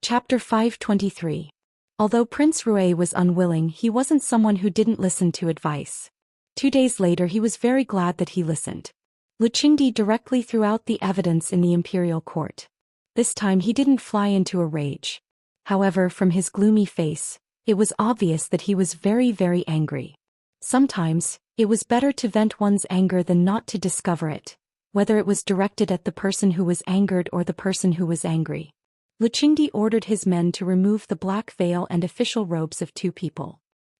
Chapter 523. Although Prince Rui was unwilling, he wasn't someone who didn't listen to advice. 2 days later he was very glad that he listened. Luqingdi directly threw out the evidence in the imperial court. This time he didn't fly into a rage. However, from his gloomy face, it was obvious that he was very, very angry. Sometimes, it was better to vent one's anger than not to discover it, whether it was directed at the person who was angered or the person who was angry. Luqingdi ordered his men to remove the black veil and official robes of 2 people.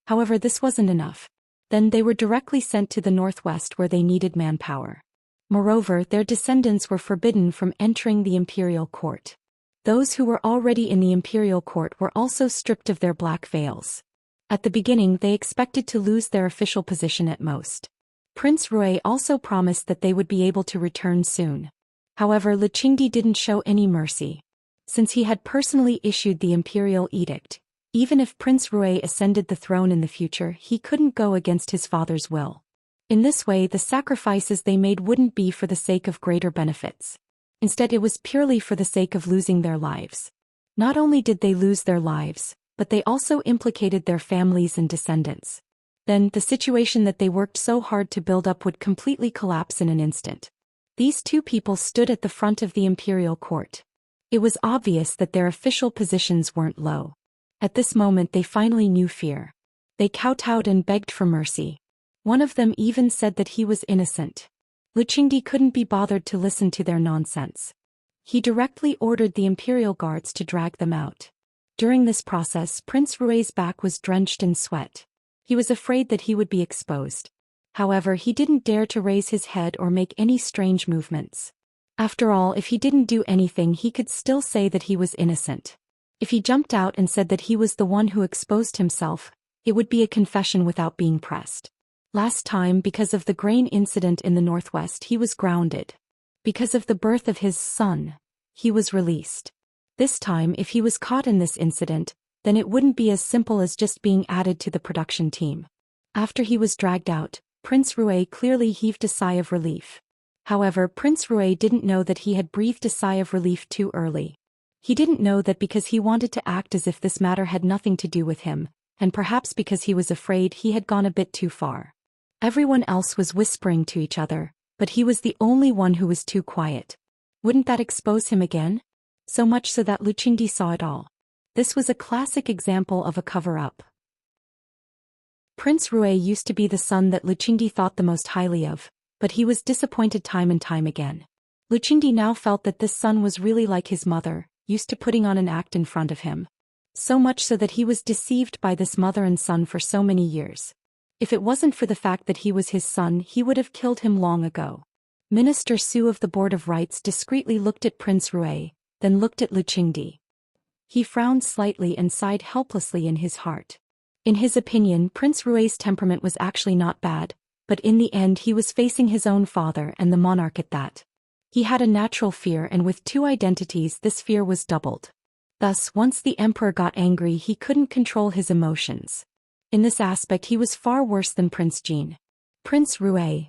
However, this wasn't enough. Then they were directly sent to the northwest where they needed manpower. Moreover, their descendants were forbidden from entering the imperial court. Those who were already in the imperial court were also stripped of their black veils. At the beginning they expected to lose their official position at most. Prince Rui also promised that they would be able to return soon. However, Luqingdi didn't show any mercy. Since he had personally issued the imperial edict, even if Prince Rui ascended the throne in the future, he couldn't go against his father's will. In this way, the sacrifices they made wouldn't be for the sake of greater benefits. Instead, it was purely for the sake of losing their lives. Not only did they lose their lives, but they also implicated their families and descendants. Then, the situation that they worked so hard to build up would completely collapse in an instant. These 2 people stood at the front of the imperial court. It was obvious that their official positions weren't low. At this moment they finally knew fear. They kowtowed and begged for mercy. One of them even said that he was innocent. Luqingdi couldn't be bothered to listen to their nonsense. He directly ordered the imperial guards to drag them out. During this process, Prince Rui's back was drenched in sweat. He was afraid that he would be exposed. However, he didn't dare to raise his head or make any strange movements. After all, if he didn't do anything, he could still say that he was innocent. If he jumped out and said that he was the one who exposed himself, it would be a confession without being pressed. Last time, because of the grain incident in the northwest, he was grounded. Because of the birth of his son, he was released. This time, if he was caught in this incident, then it wouldn't be as simple as just being added to the production team. After he was dragged out, Prince Rui clearly heaved a sigh of relief. However, Prince Rui didn't know that he had breathed a sigh of relief too early. He didn't know that because he wanted to act as if this matter had nothing to do with him, and perhaps because he was afraid he had gone a bit too far. Everyone else was whispering to each other, but he was the only one who was too quiet. Wouldn't that expose him again? So much so that Luqingdi saw it all. This was a classic example of a cover-up. Prince Rui used to be the son that Luqingdi thought the most highly of, but he was disappointed time and time again. Luqingdi now felt that this son was really like his mother, used to putting on an act in front of him. So much so that he was deceived by this mother and son for so many years. If it wasn't for the fact that he was his son, he would have killed him long ago. Minister Su of the Board of Rites discreetly looked at Prince Rui, then looked at Luqingdi. He frowned slightly and sighed helplessly in his heart. In his opinion, Prince Rui's temperament was actually not bad, but in the end he was facing his own father and the monarch at that. He had a natural fear, and with 2 identities this fear was doubled. Thus, once the emperor got angry, he couldn't control his emotions. In this aspect he was far worse than Prince Jin. Prince Rui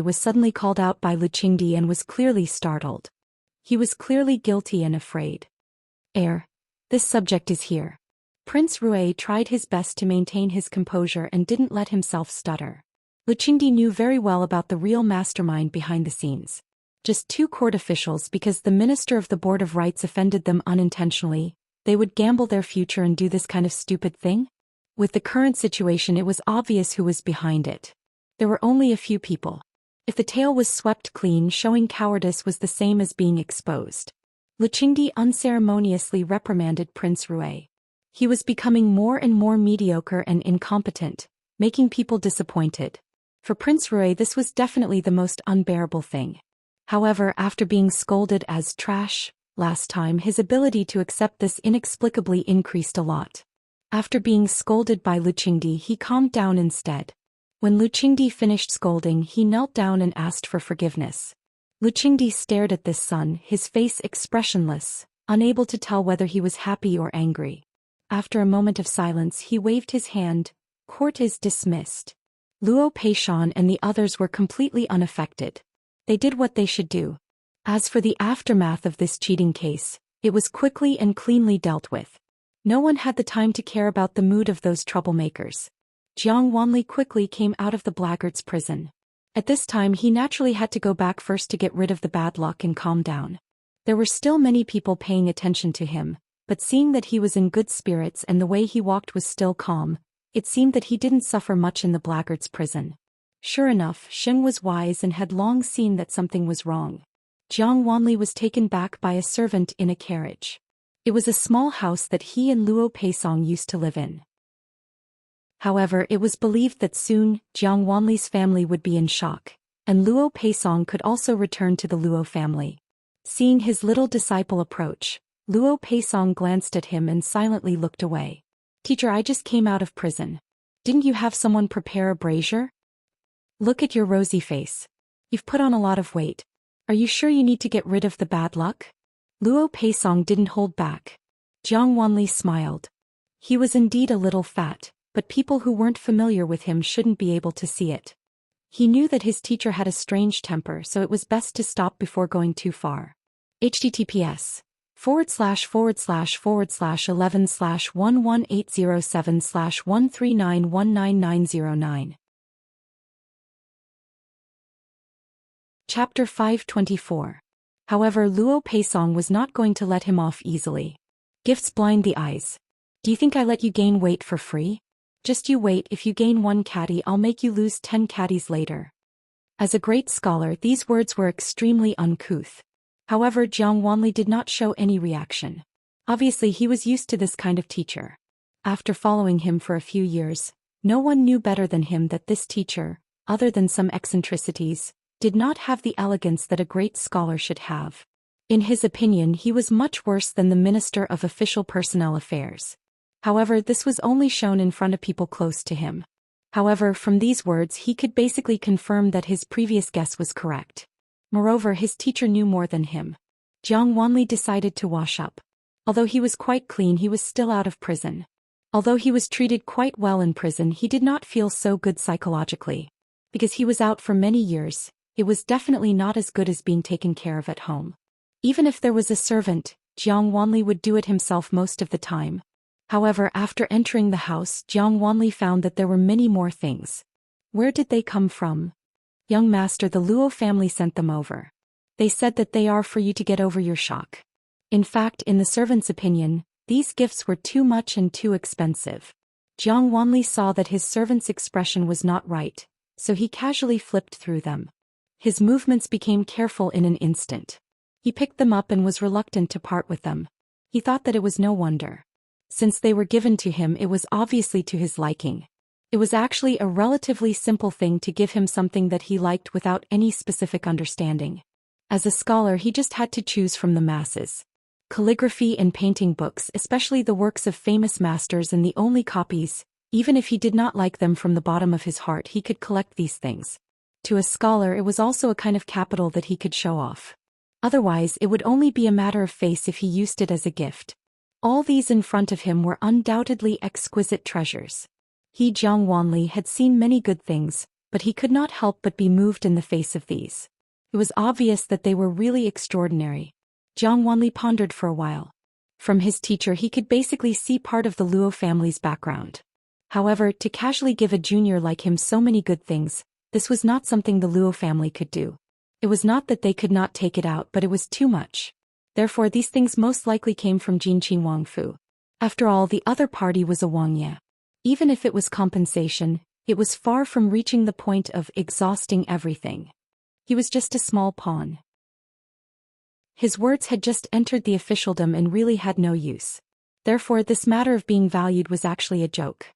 was suddenly called out by Luqingdi and was clearly startled. He was clearly guilty and afraid. This subject is here. Prince Rui tried his best to maintain his composure and didn't let himself stutter. Luqingdi knew very well about the real mastermind behind the scenes. Just 2 court officials, because the minister of the Board of Rites offended them unintentionally, they would gamble their future and do this kind of stupid thing? With the current situation, it was obvious who was behind it. There were only a few people. If the tale was swept clean, showing cowardice was the same as being exposed. Luqingdi unceremoniously reprimanded Prince Rui. He was becoming more and more mediocre and incompetent, making people disappointed. For Prince Rui, this was definitely the most unbearable thing. However, after being scolded as trash last time, his ability to accept this inexplicably increased a lot. After being scolded by Luqingdi, he calmed down instead. When Luqingdi finished scolding, he knelt down and asked for forgiveness. Luqingdi stared at this son, his face expressionless, unable to tell whether he was happy or angry. After a moment of silence, he waved his hand. Court is dismissed. Luo Peishan and the others were completely unaffected. They did what they should do. As for the aftermath of this cheating case, It was quickly and cleanly dealt with. No one had the time to care about the mood of those troublemakers. Jiang Wanli quickly came out of the blackguard's prison. At this time he naturally had to go back first to get rid of the bad luck and calm down. There were still many people paying attention to him, but seeing that he was in good spirits and the way he walked was still calm, it seemed that he didn't suffer much in the blackguard's prison. Sure enough, Sheng was wise and had long seen that something was wrong. Jiang Wanli was taken back by a servant in a carriage. It was a small house that he and Luo Peisong used to live in. However, it was believed that soon, Jiang Wanli's family would be in shock, and Luo Peisong could also return to the Luo family. Seeing his little disciple approach, Luo Peisong glanced at him and silently looked away. "Teacher, I just came out of prison. Didn't you have someone prepare a brazier? Look at your rosy face. You've put on a lot of weight. Are you sure you need to get rid of the bad luck?" Luo Peisong didn't hold back. Jiang Wanli smiled. He was indeed a little fat, but people who weren't familiar with him shouldn't be able to see it. He knew that his teacher had a strange temper, so it was best to stop before going too far. https://11/11807/1391909. Chapter 524. However, Luo Peisong was not going to let him off easily. Gifts blind the eyes. Do you think I let you gain weight for free? Just you wait, if you gain 1 catty I'll make you lose 10 catties later. As a great scholar, these words were extremely uncouth. However, Jiang Wanli did not show any reaction. Obviously he was used to this kind of teacher. After following him for a few years, no one knew better than him that this teacher, other than some eccentricities, did not have the elegance that a great scholar should have. In his opinion, he was much worse than the Minister of Official Personnel Affairs. However, this was only shown in front of people close to him. However, from these words he could basically confirm that his previous guess was correct. Moreover, his teacher knew more than him. Jiang Wanli decided to wash up. Although he was quite clean, he was still out of prison. Although he was treated quite well in prison, he did not feel so good psychologically. Because he was out for many years, it was definitely not as good as being taken care of at home. Even if there was a servant, Jiang Wanli would do it himself most of the time. However, after entering the house, Jiang Wanli found that there were many more things. Where did they come from? "Young master, the Luo family sent them over. They said that they are for you to get over your shock." In fact, in the servant's opinion, these gifts were too much and too expensive. Jiang Wanli saw that his servant's expression was not right, so he casually flipped through them. His movements became careful in an instant. He picked them up and was reluctant to part with them. He thought that it was no wonder. Since they were given to him, it was obviously to his liking. It was actually a relatively simple thing to give him something that he liked without any specific understanding. As a scholar, he just had to choose from the masses. Calligraphy and painting books, especially the works of famous masters and the only copies, even if he did not like them from the bottom of his heart, he could collect these things. To a scholar, it was also a kind of capital that he could show off. Otherwise, it would only be a matter of face if he used it as a gift. All these in front of him were undoubtedly exquisite treasures. He, Jiang Wanli, had seen many good things, but he could not help but be moved in the face of these. It was obvious that they were really extraordinary. Jiang Wanli pondered for a while. From his teacher he could basically see part of the Luo family's background. However, to casually give a junior like him so many good things, this was not something the Luo family could do. It was not that they could not take it out, but it was too much. Therefore these things most likely came from Jinqin Wangfu. After all, the other party was a Wang Ye. Even if it was compensation, it was far from reaching the point of exhausting everything. He was just a small pawn. His words had just entered the officialdom and really had no use. Therefore this matter of being valued was actually a joke.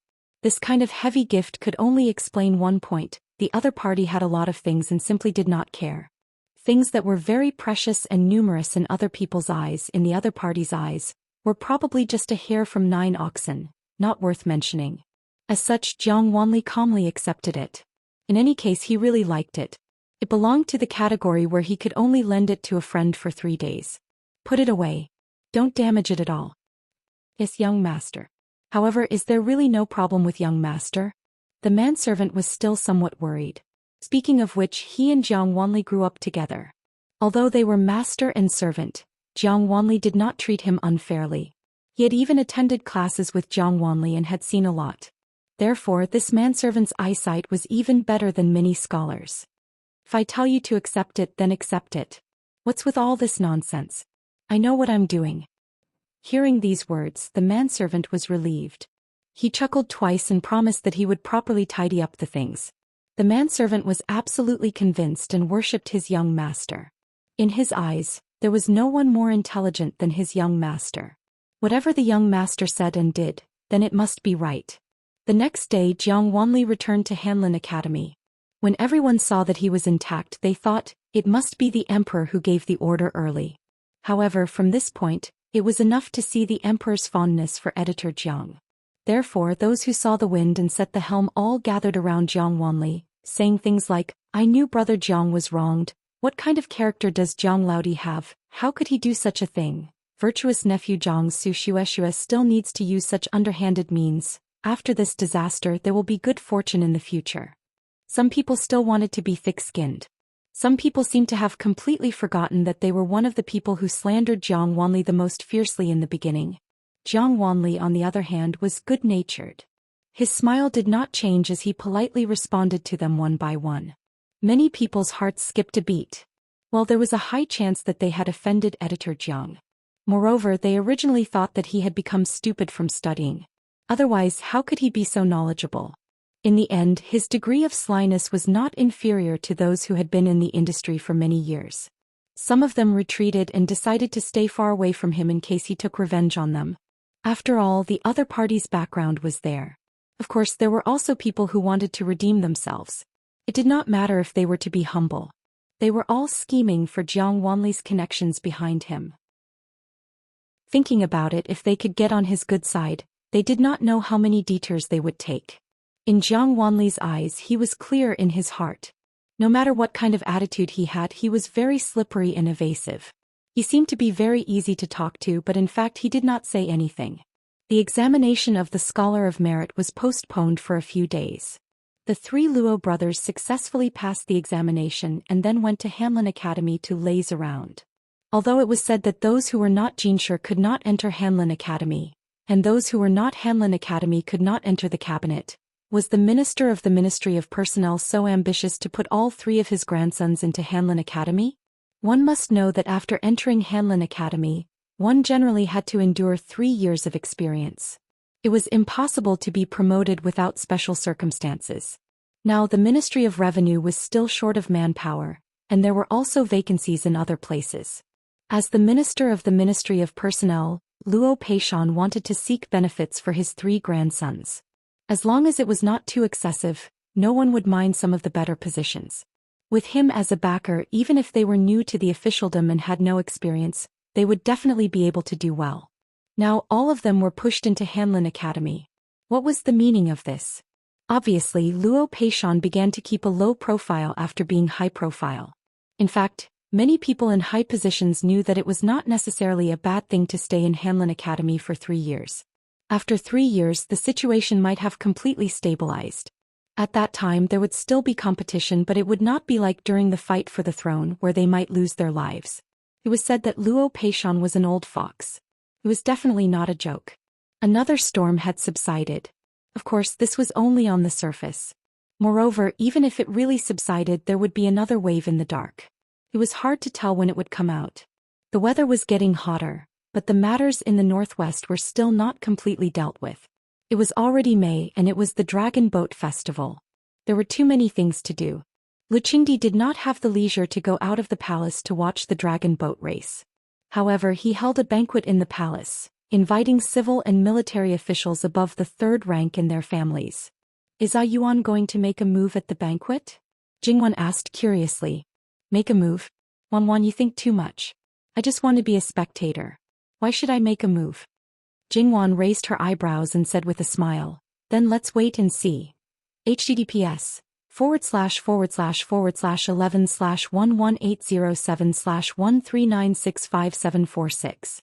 This kind of heavy gift could only explain one point: the other party had a lot of things and simply did not care. Things that were very precious and numerous in other people's eyes, in the other party's eyes, were probably just a hair from 9 oxen, not worth mentioning. As such, Jiang Wanli calmly accepted it. In any case, he really liked it. It belonged to the category where he could only lend it to a friend for 3 days. Put it away. Don't damage it at all. Yes, young master. However, is there really no problem with young master? The manservant was still somewhat worried. Speaking of which, he and Jiang Wanli grew up together. Although they were master and servant, Jiang Wanli did not treat him unfairly. He had even attended classes with Jiang Wanli and had seen a lot. Therefore, this manservant's eyesight was even better than many scholars. If I tell you to accept it, then accept it. What's with all this nonsense? I know what I'm doing. Hearing these words, the manservant was relieved. He chuckled twice and promised that he would properly tidy up the things. The manservant was absolutely convinced and worshipped his young master. In his eyes, there was no one more intelligent than his young master. Whatever the young master said and did, then it must be right. The next day Jiang Wanli returned to Hanlin Academy. When everyone saw that he was intact, they thought, it must be the emperor who gave the order early. However, from this point, it was enough to see the emperor's fondness for editor Jiang. Therefore, those who saw the wind and set the helm all gathered around Jiang Wanli, saying things like, I knew brother Jiang was wronged. What kind of character does Jiang Laodi have? How could he do such a thing? Virtuous nephew Jiang Sushueshua still needs to use such underhanded means. After this disaster, there will be good fortune in the future. Some people still wanted to be thick-skinned. Some people seemed to have completely forgotten that they were one of the people who slandered Jiang Wanli the most fiercely in the beginning. Jiang Wanli, on the other hand, was good-natured. His smile did not change as he politely responded to them one by one. Many people's hearts skipped a beat. Well, there was a high chance that they had offended editor Jiang. Moreover, they originally thought that he had become stupid from studying. Otherwise, how could he be so knowledgeable? In the end, his degree of slyness was not inferior to those who had been in the industry for many years. Some of them retreated and decided to stay far away from him in case he took revenge on them. After all, the other party's background was there. Of course, there were also people who wanted to redeem themselves. It did not matter if they were to be humble. They were all scheming for Jiang Wanli's connections behind him. Thinking about it, if they could get on his good side, they did not know how many detours they would take. In Jiang Wanli's eyes, he was clear in his heart. No matter what kind of attitude he had, he was very slippery and evasive. He seemed to be very easy to talk to, but in fact he did not say anything. The examination of the Scholar of Merit was postponed for a few days. The three Luo brothers successfully passed the examination and then went to Hanlin Academy to laze around. Although it was said that those who were not Jinsher could not enter Hanlin Academy, and those who were not Hanlin Academy could not enter the cabinet, was the minister of the Ministry of Personnel so ambitious to put all three of his grandsons into Hanlin Academy? One must know that after entering Hanlin Academy, one generally had to endure 3 years of experience. It was impossible to be promoted without special circumstances. Now the Ministry of Revenue was still short of manpower, and there were also vacancies in other places. As the minister of the Ministry of Personnel, Luo Peishan wanted to seek benefits for his 3 grandsons. As long as it was not too excessive, no one would mind some of the better positions. With him as a backer, even if they were new to the officialdom and had no experience, they would definitely be able to do well. Now all of them were pushed into Hanlin Academy. What was the meaning of this? Obviously, Luo Peishan began to keep a low profile after being high profile. In fact, many people in high positions knew that it was not necessarily a bad thing to stay in Hanlin Academy for 3 years. After 3 years, the situation might have completely stabilized. At that time, there would still be competition, but it would not be like during the fight for the throne where they might lose their lives. It was said that Luo Peishan was an old fox. It was definitely not a joke. Another storm had subsided. Of course, this was only on the surface. Moreover, even if it really subsided, there would be another wave in the dark. It was hard to tell when it would come out. The weather was getting hotter, but the matters in the northwest were still not completely dealt with. It was already May and it was the Dragon Boat Festival. There were too many things to do. Luqingdi did not have the leisure to go out of the palace to watch the dragon boat race. However, he held a banquet in the palace, inviting civil and military officials above the 3rd rank and their families. Is Ah Yuan going to make a move at the banquet? Jingwan asked curiously. Make a move? Wanwan, you think too much. I just want to be a spectator. Why should I make a move? Jingwan raised her eyebrows and said with a smile, then let's wait and see. https://11/11807/139654746.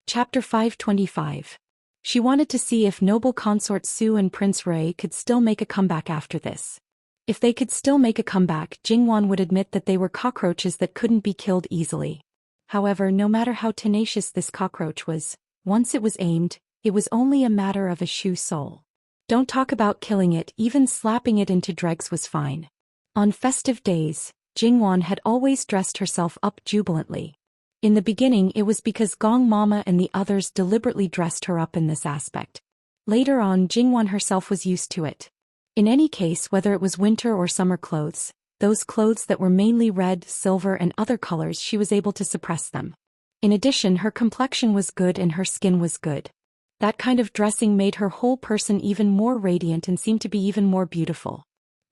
Chapter 525. She wanted to see if noble consort Su and Prince Ray could still make a comeback after this. If they could still make a comeback, Jingwan would admit that they were cockroaches that couldn't be killed easily. However, no matter how tenacious this cockroach was, once it was aimed, it was only a matter of a shoe sole. Don't talk about killing it, even slapping it into dregs was fine. On festive days, Jingwan had always dressed herself up jubilantly. In the beginning it was because Gong Mama and the others deliberately dressed her up in this aspect. Later on, Jingwan herself was used to it. In any case, whether it was winter or summer clothes, those clothes that were mainly red, silver and other colors, she was able to suppress them. In addition, her complexion was good and her skin was good. That kind of dressing made her whole person even more radiant and seemed to be even more beautiful.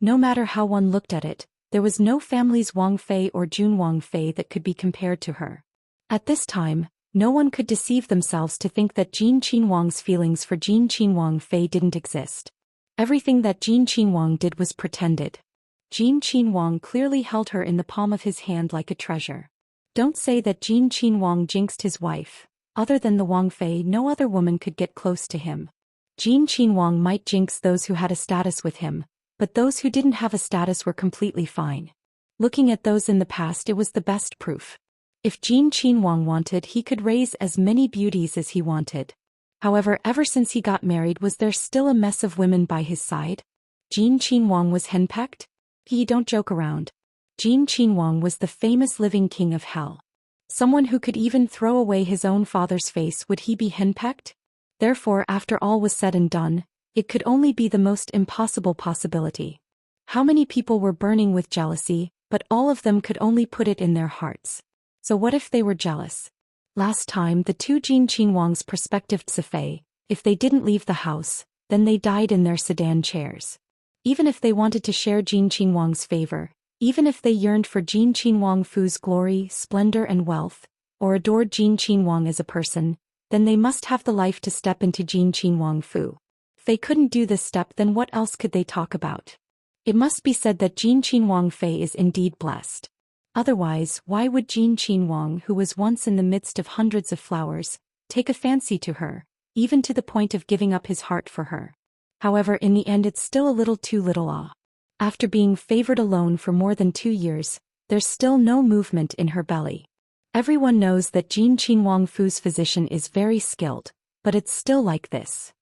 No matter how one looked at it, there was no family's Wang Fei or Jun Wang Fei that could be compared to her. At this time, no one could deceive themselves to think that Jin Qinhuang's feelings for Jin Qinhuang Fei didn't exist. Everything that Jin Qinhuang did was pretended. Jin Qinhuang clearly held her in the palm of his hand like a treasure. Don't say that Jin Qinhuang jinxed his wife. Other than the Wang Fei, no other woman could get close to him. Jin Qinhuang might jinx those who had a status with him, but those who didn't have a status were completely fine. Looking at those in the past, it was the best proof. If Jin Qinhuang wanted, he could raise as many beauties as he wanted. However, ever since he got married, was there still a mess of women by his side? Jin Qinhuang was henpecked? Don't joke around. Jin Qinhuang was the famous living king of hell. Someone who could even throw away his own father's face, would he be henpecked? Therefore, after all was said and done, it could only be the most impossible possibility. How many people were burning with jealousy, but all of them could only put it in their hearts. So what if they were jealous? Last time, the two Jin Qinhuangs prospective Tsifei, if they didn't leave the house, then they died in their sedan chairs. Even if they wanted to share Jin Qinhuang's favor, even if they yearned for Jin Qinhuang Fu's glory, splendor and wealth, or adored Jin Qinhuang as a person, then they must have the life to step into Jin Qinhuang Fu. If they couldn't do this step, then what else could they talk about? It must be said that Jin Qinhuang Fei is indeed blessed. Otherwise, why would Jin Qinhuang, who was once in the midst of hundreds of flowers, take a fancy to her, even to the point of giving up his heart for her? However, in the end it's still a little too little. After being favored alone for more than 2 years, there's still no movement in her belly. Everyone knows that Jin Qinhuang Fu's physician is very skilled, but it's still like this.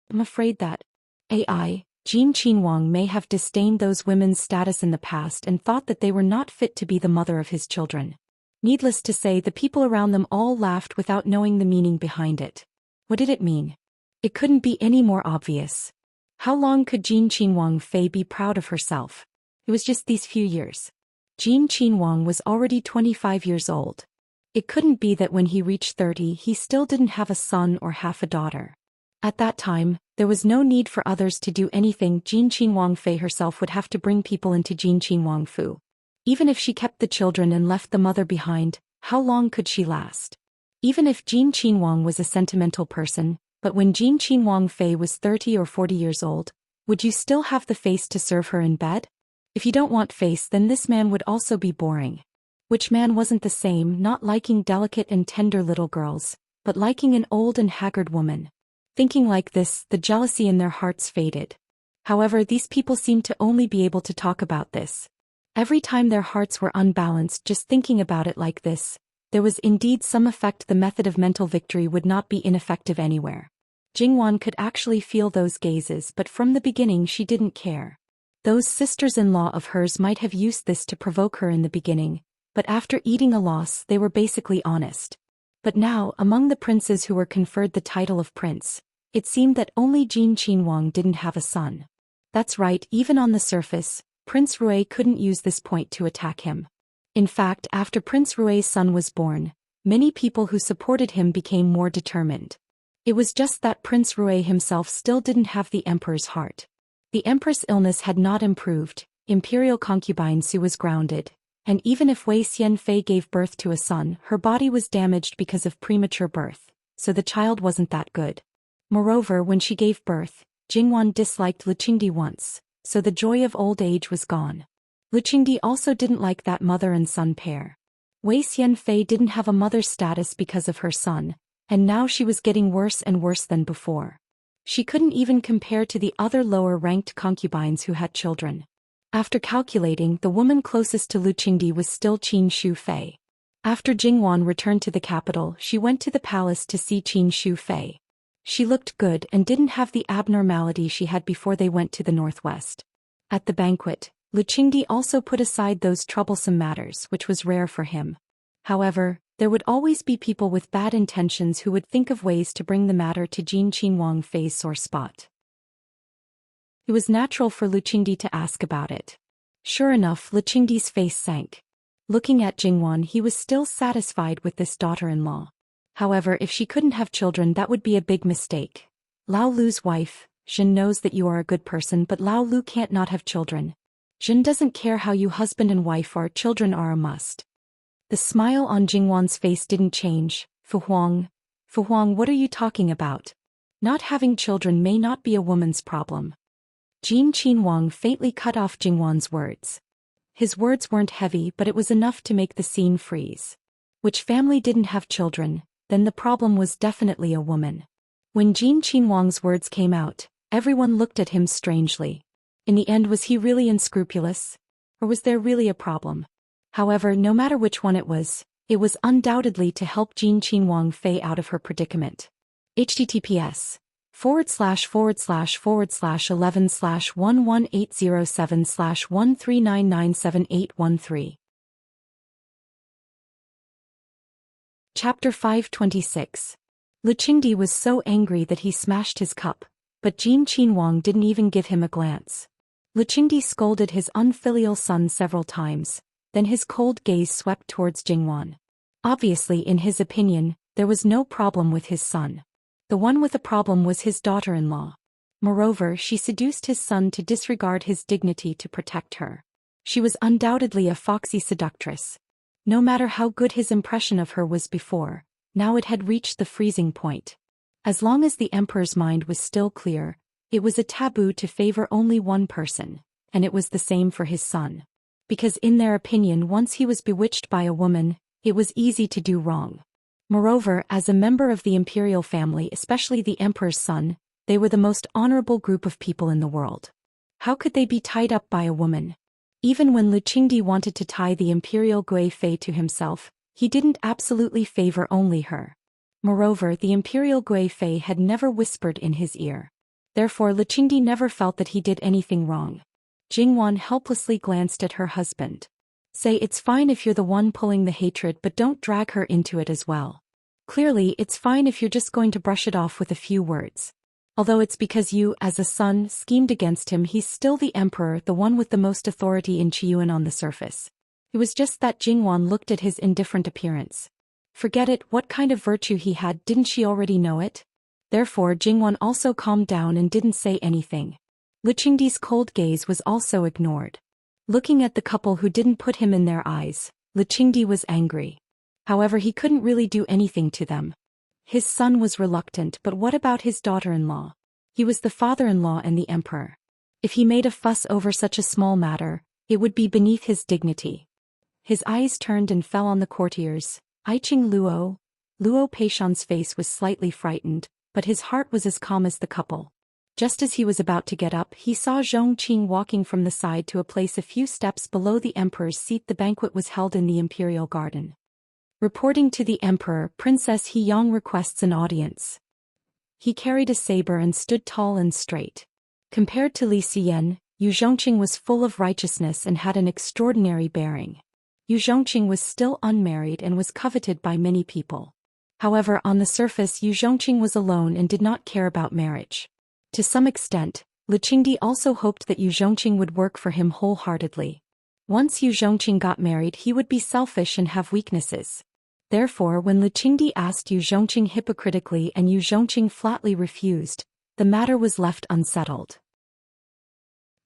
I'm afraid that Jin Qinhuang may have disdained those women's status in the past and thought that they were not fit to be the mother of his children. Needless to say, the people around them all laughed without knowing the meaning behind it. What did it mean? It couldn't be any more obvious. How long could Jin Qinhuang Fei be proud of herself? It was just these few years. Jin Qinhuang was already 25 years old. It couldn't be that when he reached 30 he still didn't have a son or half a daughter. At that time, there was no need for others to do anything. Jin Qinhuang Fei herself would have to bring people into Jin Qinhuang Fu. Even if she kept the children and left the mother behind, how long could she last? Even if Jin Qinhuang was a sentimental person, but when Jin Qinhuang Fei was 30 or 40 years old, would you still have the face to serve her in bed? If you don't want face, then this man would also be boring. Which man wasn't the same, not liking delicate and tender little girls, but liking an old and haggard woman? Thinking like this, the jealousy in their hearts faded. However, these people seemed to only be able to talk about this. Every time their hearts were unbalanced, just thinking about it like this, there was indeed some effect. The method of mental victory would not be ineffective anywhere. Jingwan could actually feel those gazes, but from the beginning she didn't care. Those sisters-in-law of hers might have used this to provoke her in the beginning, but after eating a loss they were basically honest. But now, among the princes who were conferred the title of prince, it seemed that only Jin Qinhuang didn't have a son. That's right, even on the surface, Prince Rui couldn't use this point to attack him. In fact, after Prince Rui's son was born, many people who supported him became more determined. It was just that Prince Rui himself still didn't have the emperor's heart. The empress' illness had not improved, imperial concubine Su was grounded, and even if Wei Xianfei gave birth to a son, her body was damaged because of premature birth, so the child wasn't that good. Moreover, when she gave birth, Jingwan disliked Luqingdi once, so the joy of old age was gone. Luqingdi also didn't like that mother and son pair. Wei Xianfei didn't have a mother's status because of her son, and now she was getting worse and worse than before. She couldn't even compare to the other lower-ranked concubines who had children. After calculating, the woman closest to Lu Qingdi was still Qin Shufei. After Jingwan returned to the capital, she went to the palace to see Qin Shufei. She looked good and didn't have the abnormality she had before they went to the northwest. At the banquet, Lu Qingdi also put aside those troublesome matters, which was rare for him. However, there would always be people with bad intentions who would think of ways to bring the matter to Jin Qinwang Fei's sore spot. It was natural for Lu Qingdi to ask about it. Sure enough, Lu Qingdi's face sank. Looking at Jingwan, he was still satisfied with this daughter-in-law. However, if she couldn't have children, that would be a big mistake. Lao Lu's wife, Jin, knows that you are a good person, but Lao Lu can't not have children. Jin doesn't care how you husband and wife are, children are a must. The smile on Jingwan's face didn't change. Fu Huang, what are you talking about? Not having children may not be a woman's problem. Jin Qinwang faintly cut off Jingwan's words. His words weren't heavy, but it was enough to make the scene freeze. Which family didn't have children? Then the problem was definitely a woman. When Jin Qinwang's words came out, everyone looked at him strangely. In the end, was he really unscrupulous? Or was there really a problem? However, no matter which one it was undoubtedly to help Jin Qinwang Fei out of her predicament. https://11/11807/139977813. Chapter 526. Lu Qingdi was so angry that he smashed his cup, but Jin Qinwang didn't even give him a glance. Lu Qingdi scolded his unfilial son several times, then his cold gaze swept towards Jingwan. Obviously, in his opinion, there was no problem with his son. The one with a problem was his daughter-in-law. Moreover, she seduced his son to disregard his dignity to protect her. She was undoubtedly a foxy seductress. No matter how good his impression of her was before, now it had reached the freezing point. As long as the emperor's mind was still clear, it was a taboo to favor only one person, and it was the same for his son. Because in their opinion, once he was bewitched by a woman, it was easy to do wrong. Moreover, as a member of the imperial family, especially the emperor's son, they were the most honorable group of people in the world. How could they be tied up by a woman? Even when Lu Qingdi wanted to tie the imperial Gui Fei to himself, he didn't absolutely favor only her. Moreover, the imperial Gui Fei had never whispered in his ear. Therefore, Lu Qingdi never felt that he did anything wrong. Jingwan helplessly glanced at her husband. Say it's fine if you're the one pulling the hatred, but don't drag her into it as well. Clearly, it's fine if you're just going to brush it off with a few words. Although it's because you, as a son, schemed against him, he's still the emperor, the one with the most authority in Qiyuan on the surface. It was just that Jingwan looked at his indifferent appearance. Forget it, what kind of virtue he had, didn't she already know it? Therefore, Jingwan also calmed down and didn't say anything. Lu Qingdi's cold gaze was also ignored. Looking at the couple who didn't put him in their eyes, Lu Qingdi was angry. However, he couldn't really do anything to them. His son was reluctant, but what about his daughter-in-law? He was the father-in-law and the emperor. If he made a fuss over such a small matter, it would be beneath his dignity. His eyes turned and fell on the courtiers. Aiqing Luo. Luo Peishan's face was slightly frightened, but his heart was as calm as the couple. Just as he was about to get up, he saw Zhongqing walking from the side to a place a few steps below the emperor's seat. The banquet was held in the imperial garden. Reporting to the emperor, Princess He Yang requests an audience. He carried a saber and stood tall and straight. Compared to Li Xian, Yu Zhongqing was full of righteousness and had an extraordinary bearing. Yu Zhongqing was still unmarried and was coveted by many people. However, on the surface, Yu Zhongqing was alone and did not care about marriage. To some extent, Lu Qingdi also hoped that Yu Zhongqing would work for him wholeheartedly. Once Yu Zhongqing got married, he would be selfish and have weaknesses. Therefore, when Lu Qingdi asked Yu Zhongqing hypocritically and Yu Zhongqing flatly refused, the matter was left unsettled.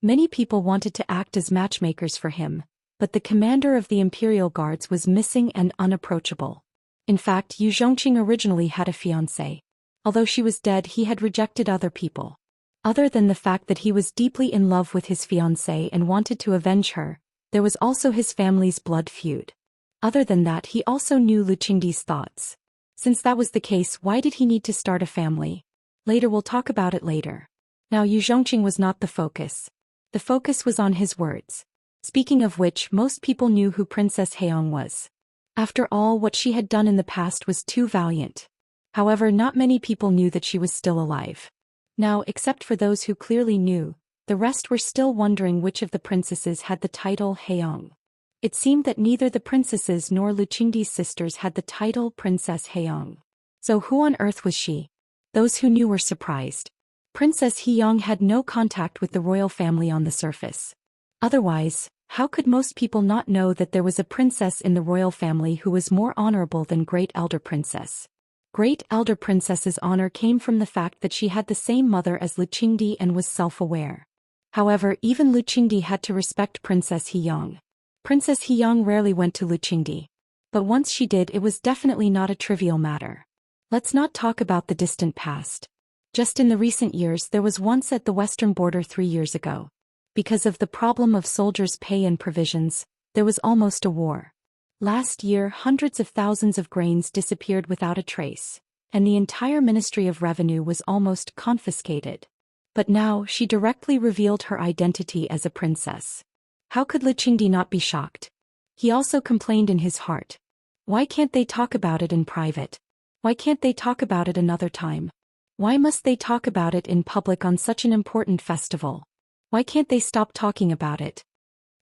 Many people wanted to act as matchmakers for him, but the commander of the imperial guards was missing and unapproachable. In fact, Yu Zhongqing originally had a fiancée. Although she was dead, he had rejected other people. Other than the fact that he was deeply in love with his fiancée and wanted to avenge her, there was also his family's blood feud. Other than that, he also knew Lu Qingdi's thoughts. Since that was the case, why did he need to start a family? Later, we'll talk about it later. Now Yu Zhongqing was not the focus. The focus was on his words. Speaking of which, most people knew who Princess Heong was. After all, what she had done in the past was too valiant. However, not many people knew that she was still alive. Now, except for those who clearly knew, the rest were still wondering which of the princesses had the title Heong. It seemed that neither the princesses nor Luqingdi's sisters had the title Princess Heong. So who on earth was she? Those who knew were surprised. Princess Heong had no contact with the royal family on the surface. Otherwise, how could most people not know that there was a princess in the royal family who was more honorable than Great Elder Princess? Great Elder Princess's honor came from the fact that she had the same mother as Luqingdi and was self-aware. However, even Luqingdi had to respect Princess Heong. Princess Heong rarely went to Luqingdi. But once she did, it was definitely not a trivial matter. Let's not talk about the distant past. Just in the recent years, there was once at the western border 3 years ago. Because of the problem of soldiers' pay and provisions, there was almost a war. Last year, hundreds of thousands of grains disappeared without a trace, and the entire Ministry of Revenue was almost confiscated. But now, she directly revealed her identity as a princess. How could Luqingdi not be shocked? He also complained in his heart. Why can't they talk about it in private? Why can't they talk about it another time? Why must they talk about it in public on such an important festival? Why can't they stop talking about it?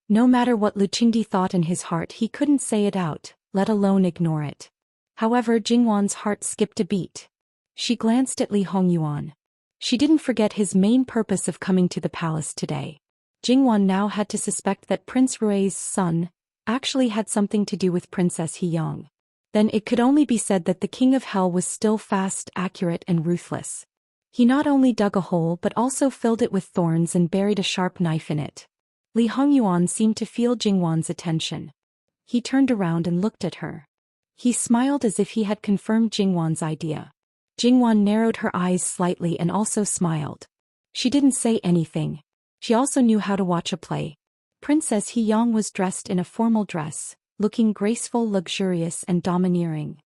No matter what Luqingdi thought in his heart, he couldn't say it out, let alone ignore it. However, Jingwan's heart skipped a beat. She glanced at Li Hongyuan. She didn't forget his main purpose of coming to the palace today. Jingwan now had to suspect that Prince Rui's son actually had something to do with Princess Heong. Then it could only be said that the King of Hell was still fast, accurate, and ruthless. He not only dug a hole but also filled it with thorns and buried a sharp knife in it. Li Hongyuan seemed to feel Jingwan's attention. He turned around and looked at her. He smiled as if he had confirmed Jingwan's idea. Jingwan narrowed her eyes slightly and also smiled. She didn't say anything. She also knew how to watch a play. Princess Heong was dressed in a formal dress, looking graceful, luxurious, and domineering.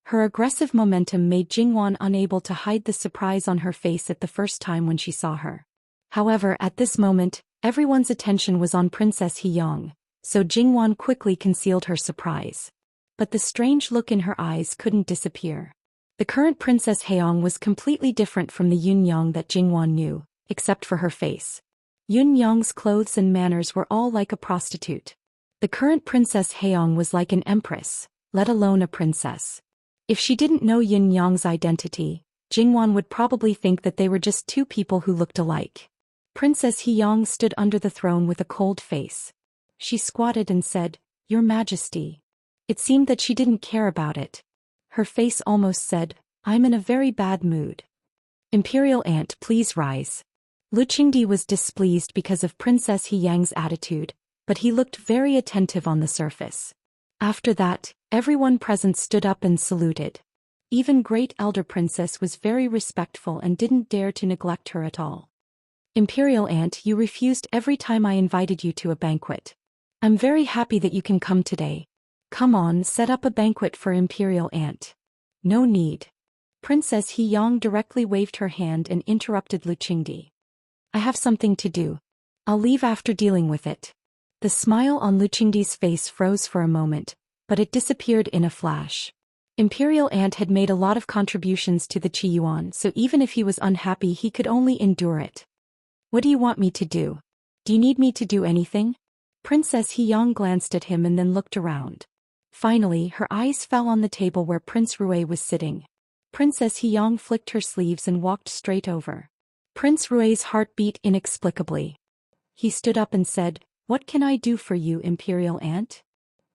Her aggressive momentum made Jingwan unable to hide the surprise on her face at the first time when she saw her. However, at this moment, everyone's attention was on Princess Heong, so Jingwan quickly concealed her surprise. But the strange look in her eyes couldn't disappear. The current Princess Heong was completely different from the Yun Yang that Jingwan knew, except for her face. Yun Yang's clothes and manners were all like a prostitute. The current Princess Heong was like an empress, let alone a princess. If she didn't know Yun Yang's identity, Jingwan would probably think that they were just two people who looked alike. Princess Heong stood under the throne with a cold face. She squatted and said, "Your Majesty." It seemed that she didn't care about it. Her face almost said, "I'm in a very bad mood." Imperial Aunt, please rise. Luqingdi was displeased because of Princess Heyang's attitude, but he looked very attentive on the surface. After that, everyone present stood up and saluted. Even Great Elder Princess was very respectful and didn't dare to neglect her at all. Imperial Aunt, you refused every time I invited you to a banquet. I'm very happy that you can come today. Come on, set up a banquet for Imperial Aunt. No need. Princess Heong directly waved her hand and interrupted Luqingdi. I have something to do. I'll leave after dealing with it. The smile on Luqingdi's face froze for a moment, but it disappeared in a flash. Imperial Aunt had made a lot of contributions to the Qiyuan, so even if he was unhappy he could only endure it. What do you want me to do? Do you need me to do anything? Princess Heong glanced at him and then looked around. Finally, her eyes fell on the table where Prince Rui was sitting. Princess Heong flicked her sleeves and walked straight over. Prince Rui's heart beat inexplicably. He stood up and said, "What can I do for you, Imperial Aunt?"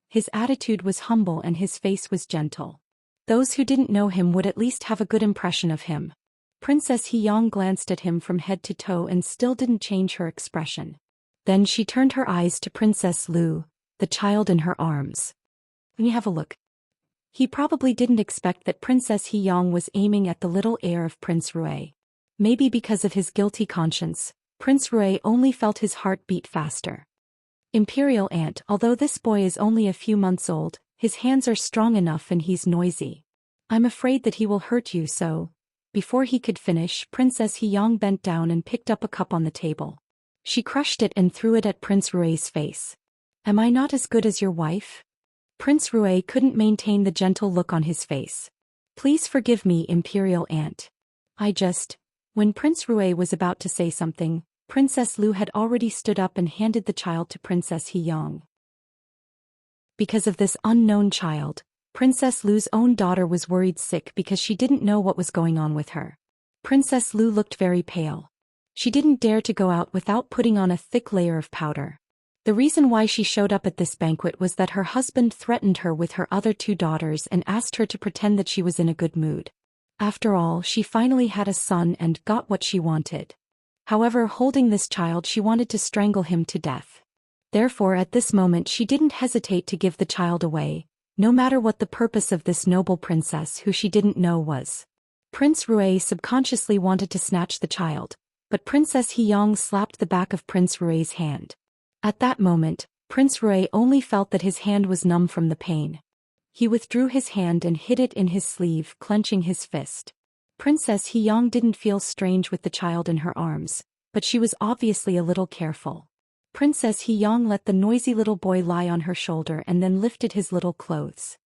His attitude was humble and his face was gentle. Those who didn't know him would at least have a good impression of him. Princess Heong glanced at him from head to toe and still didn't change her expression. Then she turned her eyes to Princess Lu, the child in her arms. Let me have a look. He probably didn't expect that Princess Heong was aiming at the little heir of Prince Rui. Maybe because of his guilty conscience, Prince Rui only felt his heart beat faster. Imperial Aunt, although this boy is only a few months old, his hands are strong enough and he's noisy. I'm afraid that he will hurt you, so Before he could finish, Princess Hyang bent down and picked up a cup on the table. She crushed it and threw it at Prince Rue's face. Am I not as good as your wife? Prince Rue couldn't maintain the gentle look on his face. Please forgive me, Imperial Aunt. When Prince Rue was about to say something, Princess Lu had already stood up and handed the child to Princess Hyang. Because of this unknown child, Princess Lu's own daughter was worried sick because she didn't know what was going on with her. Princess Lu looked very pale. She didn't dare to go out without putting on a thick layer of powder. The reason why she showed up at this banquet was that her husband threatened her with her other two daughters and asked her to pretend that she was in a good mood. After all, she finally had a son and got what she wanted. However, holding this child, she wanted to strangle him to death. Therefore, at this moment she didn't hesitate to give the child away, no matter what the purpose of this noble princess who she didn't know was. Prince Rue subconsciously wanted to snatch the child, but Princess Hyang slapped the back of Prince Rue's hand. At that moment, Prince Rue only felt that his hand was numb from the pain. He withdrew his hand and hid it in his sleeve, clenching his fist. Princess Hyang didn't feel strange with the child in her arms, but she was obviously a little careful. Princess Hyang let the noisy little boy lie on her shoulder and then lifted his little clothes.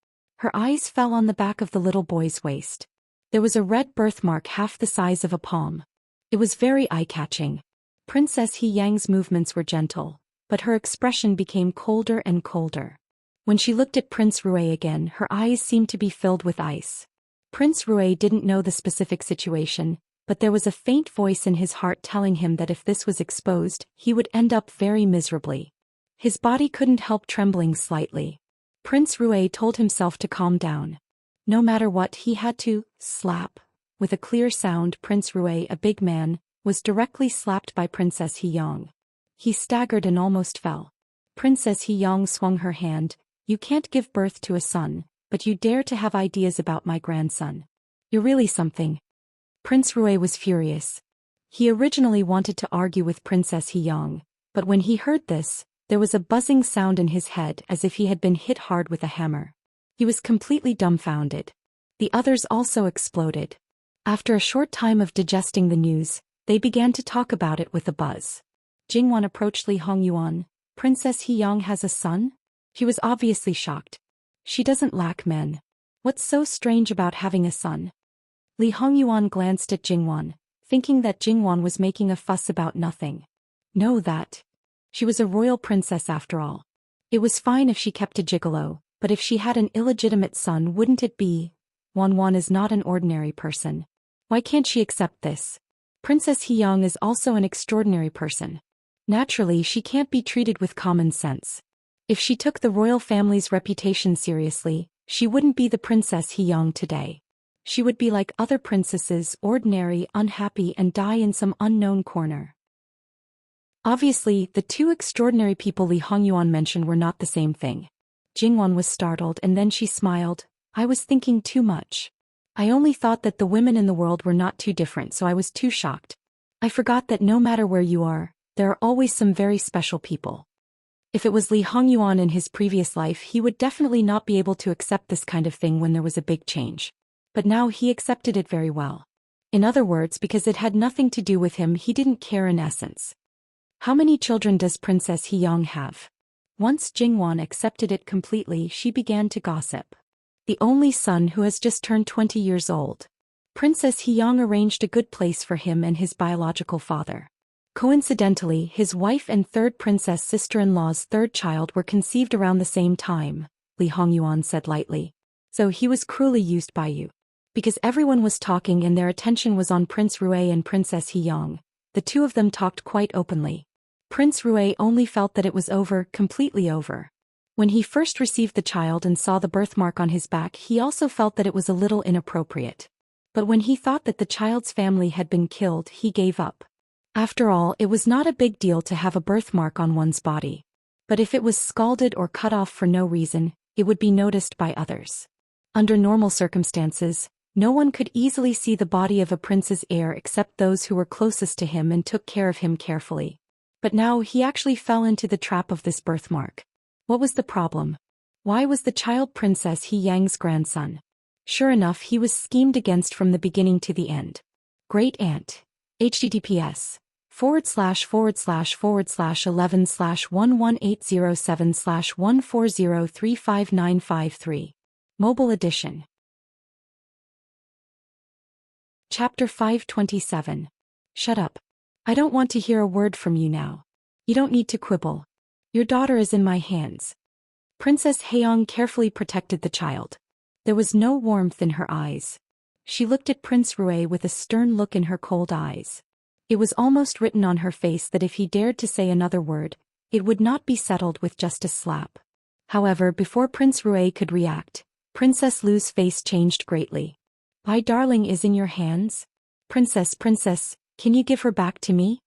Her eyes fell on the back of the little boy's waist. There was a red birthmark half the size of a palm. It was very eye-catching. Princess Hyang's movements were gentle, but her expression became colder and colder. When she looked at Prince Rue again, her eyes seemed to be filled with ice. Prince Rue didn't know the specific situation, but there was a faint voice in his heart telling him that if this was exposed, he would end up very miserably. His body couldn't help trembling slightly. Prince Rue told himself to calm down. No matter what, he had to slap. With a clear sound, Prince Rue, a big man, was directly slapped by Princess Hyang. He staggered and almost fell. Princess Hyang swung her hand. You can't give birth to a son, but you dare to have ideas about my grandson. You're really something. Prince Rue was furious. He originally wanted to argue with Princess Hyang, but when he heard this, there was a buzzing sound in his head as if he had been hit hard with a hammer. He was completely dumbfounded. The others also exploded. After a short time of digesting the news, they began to talk about it with a buzz. Jingwan approached Li Hongyuan. Princess Hyang has a son? She was obviously shocked. She doesn't lack men. What's so strange about having a son? Li Hongyuan glanced at Jingwan, thinking that Jingwan was making a fuss about nothing. No, that. She was a royal princess after all. It was fine if she kept a gigolo, but if she had an illegitimate son, wouldn't it be? Wanwan is not an ordinary person. Why can't she accept this? Princess Hyang is also an extraordinary person. Naturally, she can't be treated with common sense. If she took the royal family's reputation seriously, she wouldn't be the Princess Hyang today. She would be like other princesses, ordinary, unhappy, and die in some unknown corner. Obviously, the two extraordinary people Li Hongyuan mentioned were not the same thing. Jingwan was startled and then she smiled. I was thinking too much. I only thought that the women in the world were not too different, so I was too shocked. I forgot that no matter where you are, there are always some very special people. If it was Li Hongyuan in his previous life, he would definitely not be able to accept this kind of thing when there was a big change. But now he accepted it very well. In other words, because it had nothing to do with him, he didn't care in essence. How many children does Princess Hyang have? Once Jingwan accepted it completely, she began to gossip. The only son who has just turned 20 years old. Princess Hyang arranged a good place for him and his biological father. Coincidentally, his wife and third princess sister-in-law's third child were conceived around the same time, Li Hongyuan said lightly. So he was cruelly used by you. Because everyone was talking and their attention was on Prince Rue and Princess Hyang, the two of them talked quite openly. Prince Rue only felt that it was over, completely over. When he first received the child and saw the birthmark on his back, he also felt that it was a little inappropriate. But when he thought that the child's family had been killed, he gave up. After all, it was not a big deal to have a birthmark on one's body. But if it was scalded or cut off for no reason, it would be noticed by others. Under normal circumstances, no one could easily see the body of a prince's heir except those who were closest to him and took care of him carefully. But now he actually fell into the trap of this birthmark. What was the problem? Why was the child Princess Hyang's grandson? Sure enough, he was schemed against from the beginning to the end. Great Aunt. https://118007/140359553. Mobile edition. Chapter 527. Shut up. I don't want to hear a word from you now. You don't need to quibble. Your daughter is in my hands. Princess Haeyong carefully protected the child. There was no warmth in her eyes. She looked at Prince Rue with a stern look in her cold eyes. It was almost written on her face that if he dared to say another word, it would not be settled with just a slap. However, before Prince Rue could react, Princess Lu's face changed greatly. My darling is in your hands? Princess, can you give her back to me?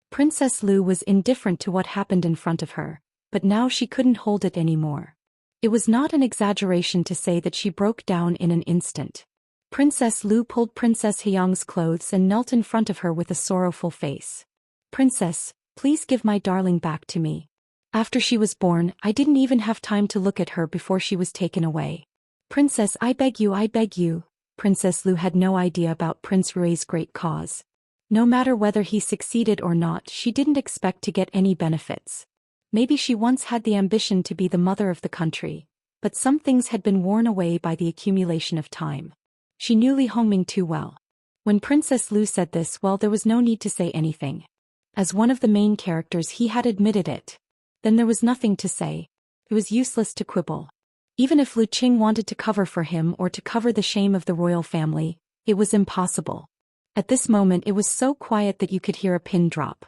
Princess Lu was indifferent to what happened in front of her, but now she couldn't hold it anymore. It was not an exaggeration to say that she broke down in an instant. Princess Lu pulled Princess Haeyong's clothes and knelt in front of her with a sorrowful face. Princess, please give my darling back to me. After she was born, I didn't even have time to look at her before she was taken away. Princess, I beg you. Princess Lu had no idea about Prince Rue's great cause. No matter whether he succeeded or not, she didn't expect to get any benefits. Maybe she once had the ambition to be the mother of the country, but some things had been worn away by the accumulation of time. She knew Li Hongming too well. When Princess Lu said this, well, there was no need to say anything. As one of the main characters, he had admitted it. Then there was nothing to say. It was useless to quibble. Even if Lu Qing wanted to cover for him or to cover the shame of the royal family, it was impossible. At this moment it was so quiet that you could hear a pin drop.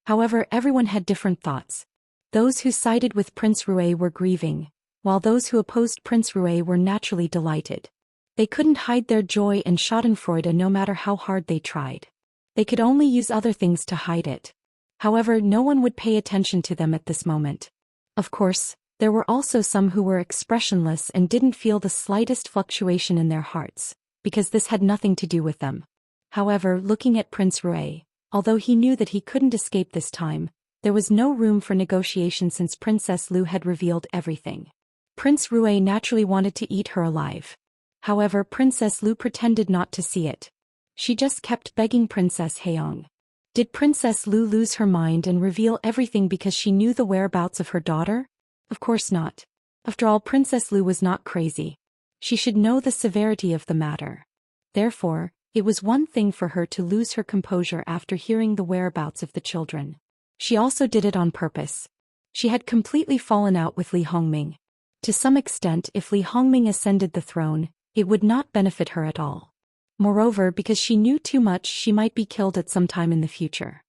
However, everyone had different thoughts. Those who sided with Prince Rue were grieving, while those who opposed Prince Rue were naturally delighted. They couldn't hide their joy and schadenfreude no matter how hard they tried. They could only use other things to hide it. However, no one would pay attention to them at this moment. Of course, there were also some who were expressionless and didn't feel the slightest fluctuation in their hearts, because this had nothing to do with them. However, looking at Prince Rue, although he knew that he couldn't escape this time, there was no room for negotiation since Princess Lu had revealed everything. Prince Rue naturally wanted to eat her alive. However, Princess Lu pretended not to see it. She just kept begging Princess Haeyong. Did Princess Lu lose her mind and reveal everything because she knew the whereabouts of her daughter? Of course not. After all, Princess Lu was not crazy. She should know the severity of the matter. Therefore, it was one thing for her to lose her composure after hearing the whereabouts of the children. She also did it on purpose. She had completely fallen out with Li Hongming. To some extent, if Li Hongming ascended the throne, it would not benefit her at all. Moreover, because she knew too much, she might be killed at some time in the future.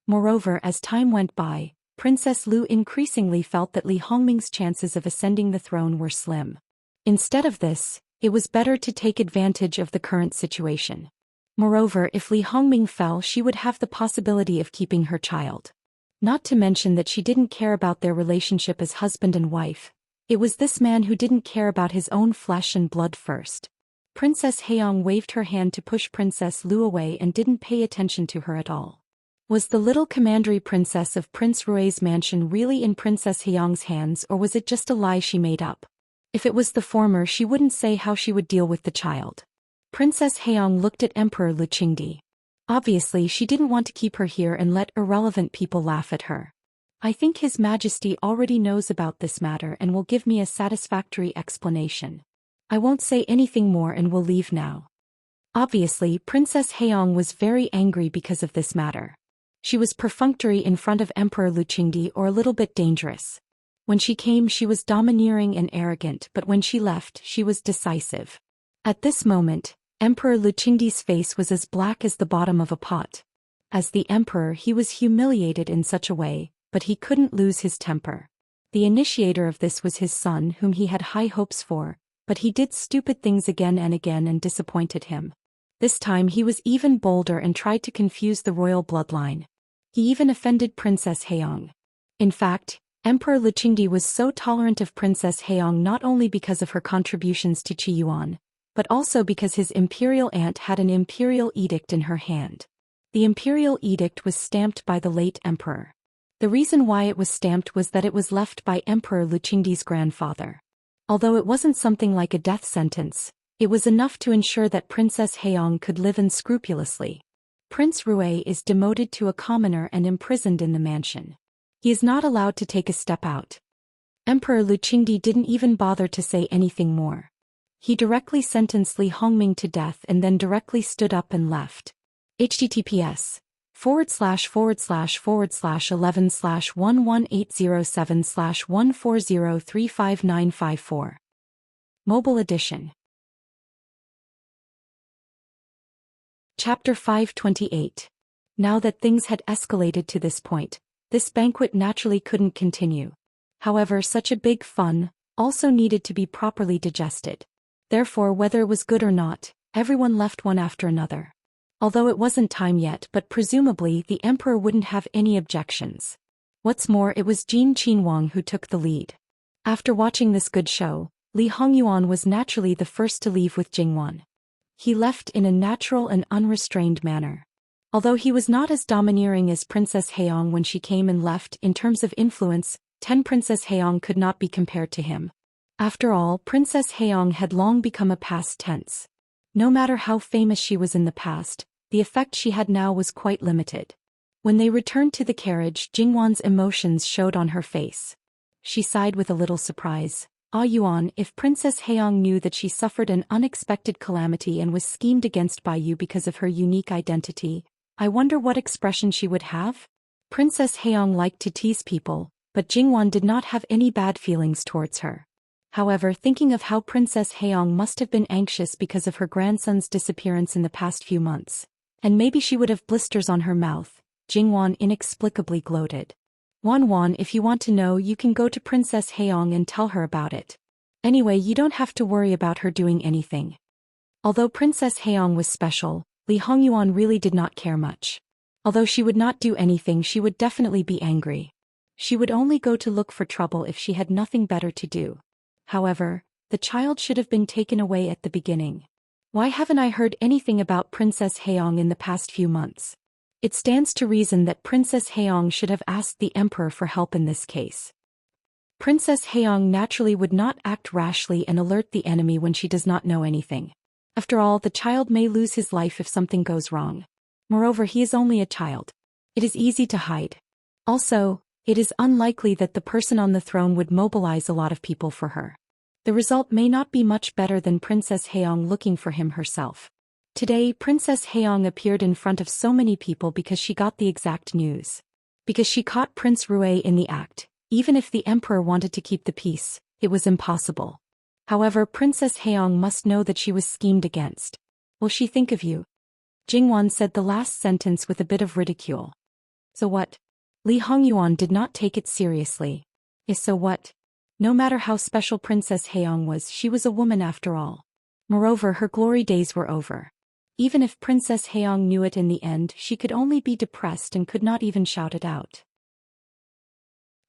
Moreover, as time went by, Princess Lu increasingly felt that Li Hongming's chances of ascending the throne were slim. Instead of this, it was better to take advantage of the current situation. Moreover, if Li Hongming fell, she would have the possibility of keeping her child. Not to mention that she didn't care about their relationship as husband and wife. It was this man who didn't care about his own flesh and blood first. Princess Haeyong waved her hand to push Princess Lu away and didn't pay attention to her at all. Was the little commandery princess of Prince Rue's mansion really in Princess Haeyong's hands, or was it just a lie she made up? If it was the former, she wouldn't say how she would deal with the child. Princess Haeyong looked at Emperor Lu Qingdi. Obviously, she didn't want to keep her here and let irrelevant people laugh at her. I think His Majesty already knows about this matter and will give me a satisfactory explanation. I won't say anything more and will leave now. Obviously, Princess Haeyong was very angry because of this matter. She was perfunctory in front of Emperor Lu Qingdi, or a little bit dangerous. When she came, she was domineering and arrogant, but when she left, she was decisive. At this moment, Emperor Lu Qingdi's face was as black as the bottom of a pot. As the emperor, he was humiliated in such a way, but he couldn't lose his temper. The initiator of this was his son, whom he had high hopes for, but he did stupid things again and disappointed him. This time he was even bolder and tried to confuse the royal bloodline. He even offended Princess Haeyong. In fact, Emperor Lu Qingdi was so tolerant of Princess Haeyong not only because of her contributions to Qi Yuan, but also because his imperial aunt had an imperial edict in her hand. The imperial edict was stamped by the late emperor. The reason why it was stamped was that it was left by Emperor Lu Qingdi's grandfather. Although it wasn't something like a death sentence, it was enough to ensure that Princess Haeyong could live unscrupulously. Prince Rui is demoted to a commoner and imprisoned in the mansion. He is not allowed to take a step out. Emperor Lu Qingdi didn't even bother to say anything more. He directly sentenced Li Hongming to death and then directly stood up and left. https://11/11807/140359554. Mobile Edition. Chapter 528. Now that things had escalated to this point, this banquet naturally couldn't continue. However, such a big fun also needed to be properly digested. Therefore, whether it was good or not, everyone left one after another. Although it wasn't time yet, but presumably the emperor wouldn't have any objections. What's more, it was Jin Qinhuang who took the lead. After watching this good show, Li Hongyuan was naturally the first to leave with Jingwan. He left in a natural and unrestrained manner. Although he was not as domineering as Princess Haeyong when she came and left in terms of influence, Princess Haeyong could not be compared to him. After all, Princess Haeyong had long become a past tense. No matter how famous she was in the past, the effect she had now was quite limited. When they returned to the carriage, Jingwan's emotions showed on her face. She sighed with a little surprise. Ah Yuan, if Princess Haeyong knew that she suffered an unexpected calamity and was schemed against by you because of her unique identity, I wonder what expression she would have? Princess Haeyong liked to tease people, but Jingwan did not have any bad feelings towards her. However, thinking of how Princess Haeyong must have been anxious because of her grandson's disappearance in the past few months, and maybe she would have blisters on her mouth, Jingwan inexplicably gloated. Wan, if you want to know, you can go to Princess Haeyong and tell her about it. Anyway, you don't have to worry about her doing anything. Although Princess Haeyong was special, Li Hongyuan really did not care much. Although she would not do anything, she would definitely be angry. She would only go to look for trouble if she had nothing better to do. However, the child should have been taken away at the beginning. Why haven't I heard anything about Princess Haeyong in the past few months? It stands to reason that Princess Haeyong should have asked the emperor for help in this case. Princess Haeyong naturally would not act rashly and alert the enemy when she does not know anything. After all, the child may lose his life if something goes wrong. Moreover, he is only a child. It is easy to hide. Also, it is unlikely that the person on the throne would mobilize a lot of people for her. The result may not be much better than Princess Haeyong looking for him herself. Today, Princess Haeyong appeared in front of so many people because she got the exact news. Because she caught Prince Rui in the act. Even if the emperor wanted to keep the peace, it was impossible. However, Princess Haeyong must know that she was schemed against. Will she think of you? Jingwan said the last sentence with a bit of ridicule. So what? Li Hongyuan did not take it seriously. So what? No matter how special Princess Haeyong was, she was a woman after all. Moreover, her glory days were over. Even if Princess Haeyong knew it in the end, she could only be depressed and could not even shout it out.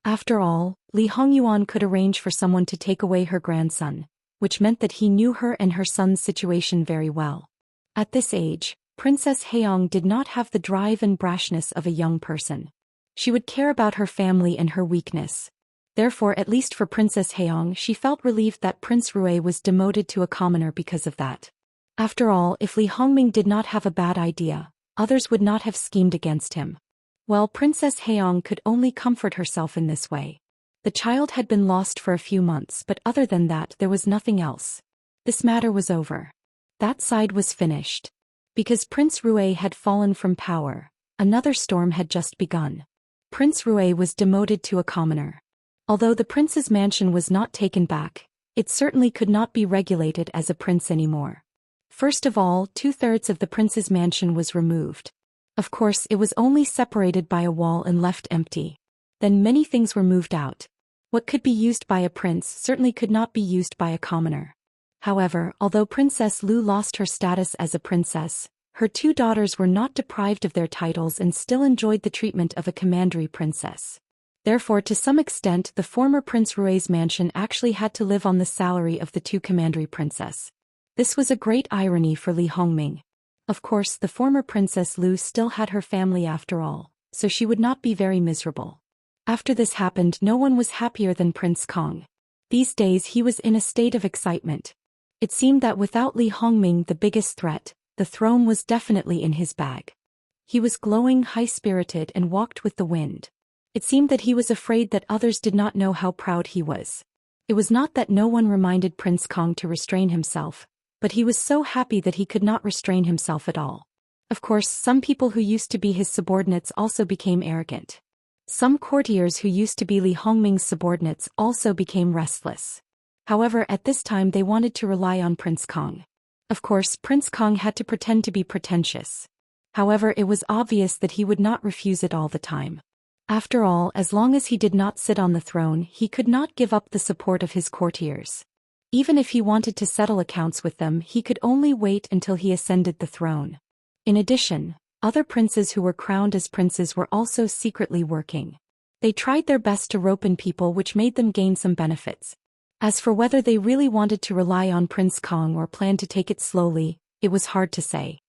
After all, Li Hongyuan could arrange for someone to take away her grandson, which meant that he knew her and her son's situation very well. At this age, Princess Haeyong did not have the drive and brashness of a young person. She would care about her family and her weakness. Therefore, at least for Princess Haeyong, she felt relieved that Prince Rui was demoted to a commoner because of that. After all, if Li Hongming did not have a bad idea, others would not have schemed against him. Well, Princess Haeyong could only comfort herself in this way. The child had been lost for a few months, but other than that there was nothing else. This matter was over. That side was finished. Because Prince Rui had fallen from power, another storm had just begun. Prince Rui was demoted to a commoner. Although the prince's mansion was not taken back, it certainly could not be regulated as a prince anymore. First of all, 2/3 of the prince's mansion was removed. Of course, it was only separated by a wall and left empty. Then many things were moved out. What could be used by a prince certainly could not be used by a commoner. However, although Princess Lu lost her status as a princess, her 2 daughters were not deprived of their titles and still enjoyed the treatment of a commandery princess. Therefore, to some extent, the former Prince Rui's mansion actually had to live on the salary of the 2 commandery princess. This was a great irony for Li Hongming. Of course, the former Princess Lu still had her family after all, so she would not be very miserable. After this happened, no one was happier than Prince Kong. These days he was in a state of excitement. It seemed that without Li Hongming, the biggest threat, the throne was definitely in his bag. He was glowing, high-spirited and walked with the wind. It seemed that he was afraid that others did not know how proud he was. It was not that no one reminded Prince Kong to restrain himself, but he was so happy that he could not restrain himself at all. Of course, some people who used to be his subordinates also became arrogant. Some courtiers who used to be Li Hongming's subordinates also became restless. However, at this time they wanted to rely on Prince Kong. Of course, Prince Kong had to pretend to be pretentious. However, it was obvious that he would not refuse it all the time. After all, as long as he did not sit on the throne, he could not give up the support of his courtiers. Even if he wanted to settle accounts with them, he could only wait until he ascended the throne. In addition, other princes who were crowned as princes were also secretly working. They tried their best to rope in people, which made them gain some benefits. As for whether they really wanted to rely on Prince Kong or planned to take it slowly, it was hard to say.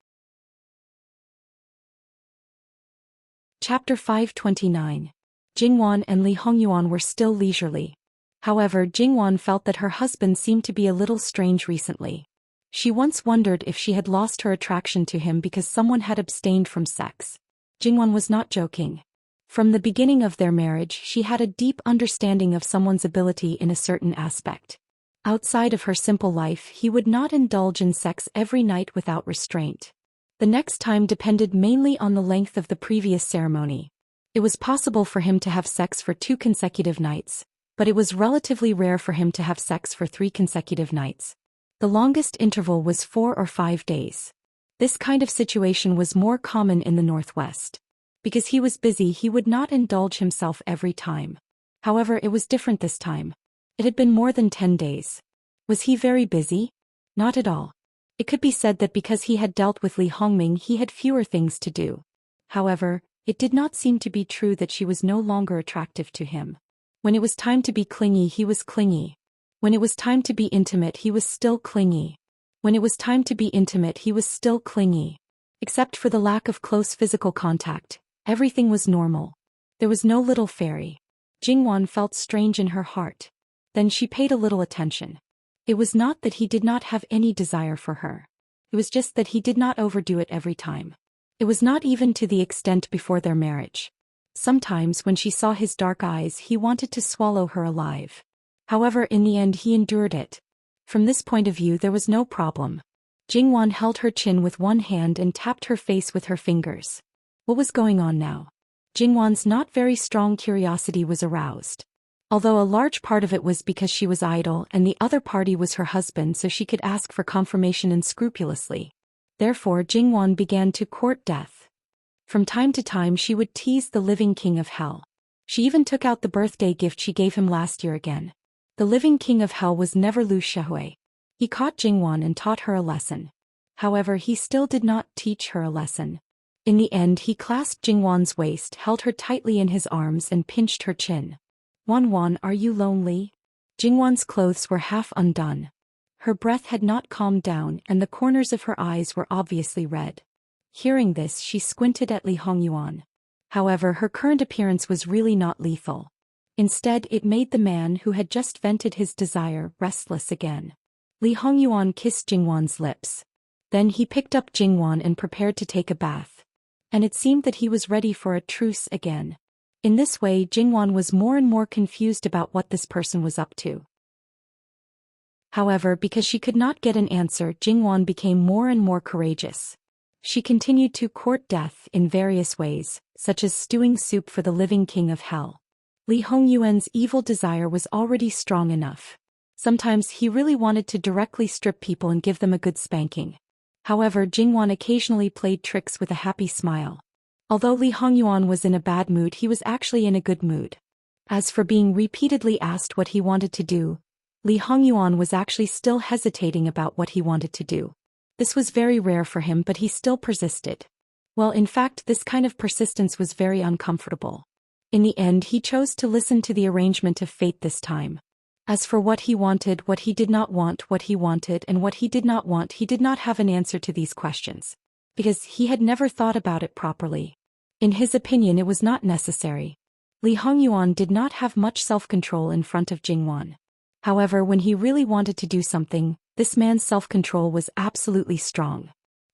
Chapter 529. Jingwan and Li Hongyuan were still leisurely. However, Jingwan felt that her husband seemed to be a little strange recently. She once wondered if she had lost her attraction to him because someone had abstained from sex. Jingwan was not joking. From the beginning of their marriage, she had a deep understanding of someone's ability in a certain aspect. Outside of her simple life, he would not indulge in sex every night without restraint. The next time depended mainly on the length of the previous ceremony. It was possible for him to have sex for 2 consecutive nights, but it was relatively rare for him to have sex for 3 consecutive nights. The longest interval was 4 or 5 days. This kind of situation was more common in the Northwest. Because he was busy, he would not indulge himself every time. However, it was different this time. It had been more than 10 days. Was he very busy? Not at all. It could be said that because he had dealt with Li Hongming, he had fewer things to do. However, it did not seem to be true that she was no longer attractive to him. When it was time to be clingy, he was clingy. When it was time to be intimate, he was still clingy. When it was time to be intimate, he was still clingy. Except for the lack of close physical contact, everything was normal. There was no little fairy. Jingwan felt strange in her heart. Then she paid a little attention. It was not that he did not have any desire for her. It was just that he did not overdo it every time. It was not even to the extent before their marriage. Sometimes when she saw his dark eyes, he wanted to swallow her alive. However, in the end he endured it. From this point of view there was no problem. Jingwan held her chin with one hand and tapped her face with her fingers. What was going on now? Jingwan's not very strong curiosity was aroused. Although a large part of it was because she was idle and the other party was her husband, so she could ask for confirmation unscrupulously. Therefore Jingwan began to court death. From time to time she would tease the living king of hell. She even took out the birthday gift she gave him last year again. The living king of hell was never Lu Shahui. He caught Jingwan and taught her a lesson. However, he still did not teach her a lesson. In the end he clasped Jingwan's waist, held her tightly in his arms and pinched her chin. Wan, are you lonely? Jingwan's clothes were half undone. Her breath had not calmed down and the corners of her eyes were obviously red. Hearing this, she squinted at Li Hongyuan. However, her current appearance was really not lethal. Instead, it made the man who had just vented his desire restless again. Li Hongyuan kissed Jingwan's lips. Then he picked up Jingwan and prepared to take a bath. And it seemed that he was ready for a truce again. In this way, Jingwan was more and more confused about what this person was up to. However, because she could not get an answer, Jingwan became more and more courageous. She continued to court death in various ways, such as stewing soup for the living king of hell. Li Hongyuan's evil desire was already strong enough. Sometimes he really wanted to directly strip people and give them a good spanking. However, Jingwan occasionally played tricks with a happy smile. Although Li Hongyuan was in a bad mood, he was actually in a good mood. As for being repeatedly asked what he wanted to do, Li Hongyuan was actually still hesitating about what he wanted to do. This was very rare for him, but he still persisted. Well, in fact, this kind of persistence was very uncomfortable. In the end, he chose to listen to the arrangement of fate this time. As for what he wanted, what he did not want, what he wanted and what he did not want, he did not have an answer to these questions. Because he had never thought about it properly. In his opinion, it was not necessary. Li Hongyuan did not have much self-control in front of Jingwan. However, when he really wanted to do something, this man's self-control was absolutely strong.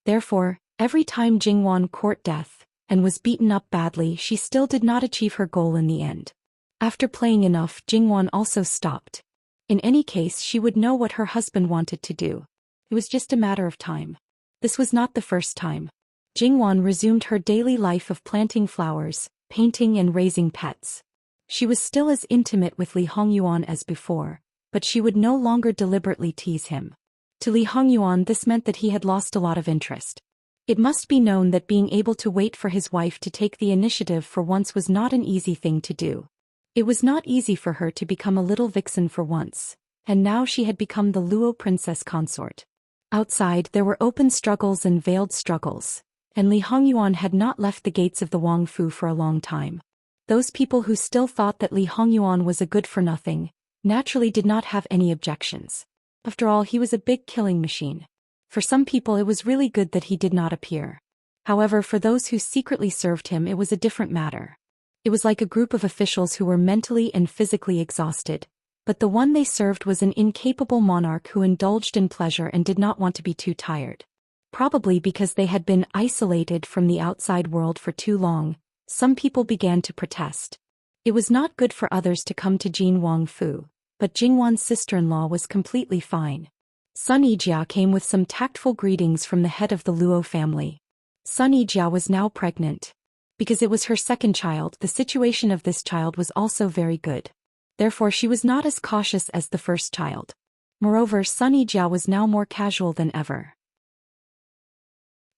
Therefore, every time Jingwan courted death and was beaten up badly, she still did not achieve her goal in the end. After playing enough, Jingwan also stopped. In any case, she would know what her husband wanted to do. It was just a matter of time. This was not the first time. Jingwan resumed her daily life of planting flowers, painting and raising pets. She was still as intimate with Li Hongyuan as before, but she would no longer deliberately tease him. To Li Hongyuan, this meant that he had lost a lot of interest. It must be known that being able to wait for his wife to take the initiative for once was not an easy thing to do. It was not easy for her to become a little vixen for once, and now she had become the Luo princess consort. Outside, there were open struggles and veiled struggles, and Li Hongyuan had not left the gates of the Wang Fu for a long time. Those people who still thought that Li Hongyuan was a good-for-nothing, naturally did not have any objections. After all, he was a big killing machine. For some people it was really good that he did not appear. However, for those who secretly served him, it was a different matter. It was like a group of officials who were mentally and physically exhausted, but the one they served was an incapable monarch who indulged in pleasure and did not want to be too tired. Probably because they had been isolated from the outside world for too long, some people began to protest. It was not good for others to come to Jin Wang Fu, but Jingwan's sister-in-law was completely fine. Sun Yijia came with some tactful greetings from the head of the Luo family. Sun Yijia was now pregnant. Because it was her second child, the situation of this child was also very good. Therefore, she was not as cautious as the first child. Moreover, Sun Yijia was now more casual than ever.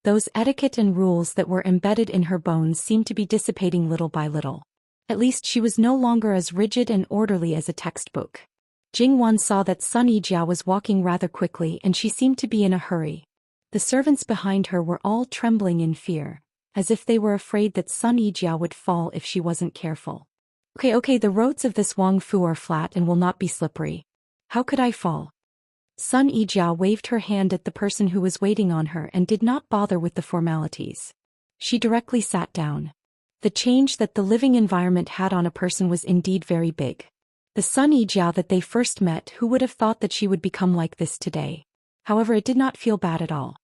Those etiquette and rules that were embedded in her bones seemed to be dissipating little by little. At least she was no longer as rigid and orderly as a textbook. Jingwan saw that Sun Yijia was walking rather quickly and she seemed to be in a hurry. The servants behind her were all trembling in fear, as if they were afraid that Sun Yijia would fall if she wasn't careful. Okay, the roads of this Wang Fu are flat and will not be slippery. How could I fall? Sun Yijia waved her hand at the person who was waiting on her and did not bother with the formalities. She directly sat down. The change that the living environment had on a person was indeed very big. The Sun Yijia that they first met, who would have thought that she would become like this today? However, it did not feel bad at all.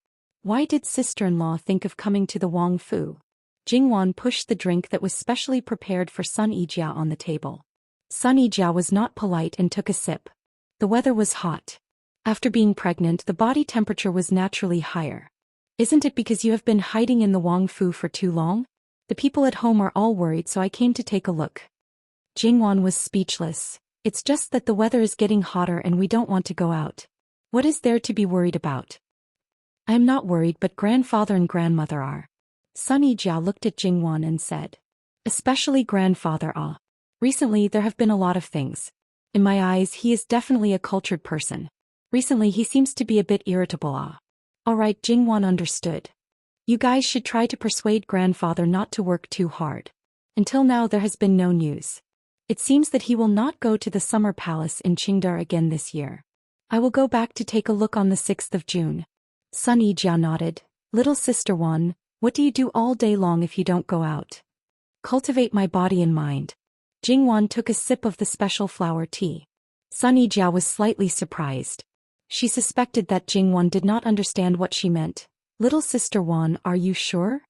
Why did sister-in-law think of coming to the Wang Fu? Jingwan pushed the drink that was specially prepared for Sun Yijia on the table. Sun Yijia was not polite and took a sip. The weather was hot. After being pregnant, the body temperature was naturally higher. Isn't it because you have been hiding in the Wang Fu for too long? The people at home are all worried, so I came to take a look. Jingwan was speechless. It's just that the weather is getting hotter and we don't want to go out. What is there to be worried about? I am not worried, but grandfather and grandmother are. Sun Yijia looked at Jingwan and said. Especially grandfather Ah. Recently there have been a lot of things. In my eyes he is definitely a cultured person. Recently he seems to be a bit irritable Ah. Alright, Jingwan understood. You guys should try to persuade grandfather not to work too hard. Until now there has been no news. It seems that he will not go to the summer palace in Qingdar again this year. I will go back to take a look on the 6th of June. Sun Yijia nodded. Little sister Wan, what do you do all day long if you don't go out? Cultivate my body and mind. Jingwan took a sip of the special flower tea. Sun Yijia was slightly surprised. She suspected that Jingwan did not understand what she meant. Little sister Wan, are you sure?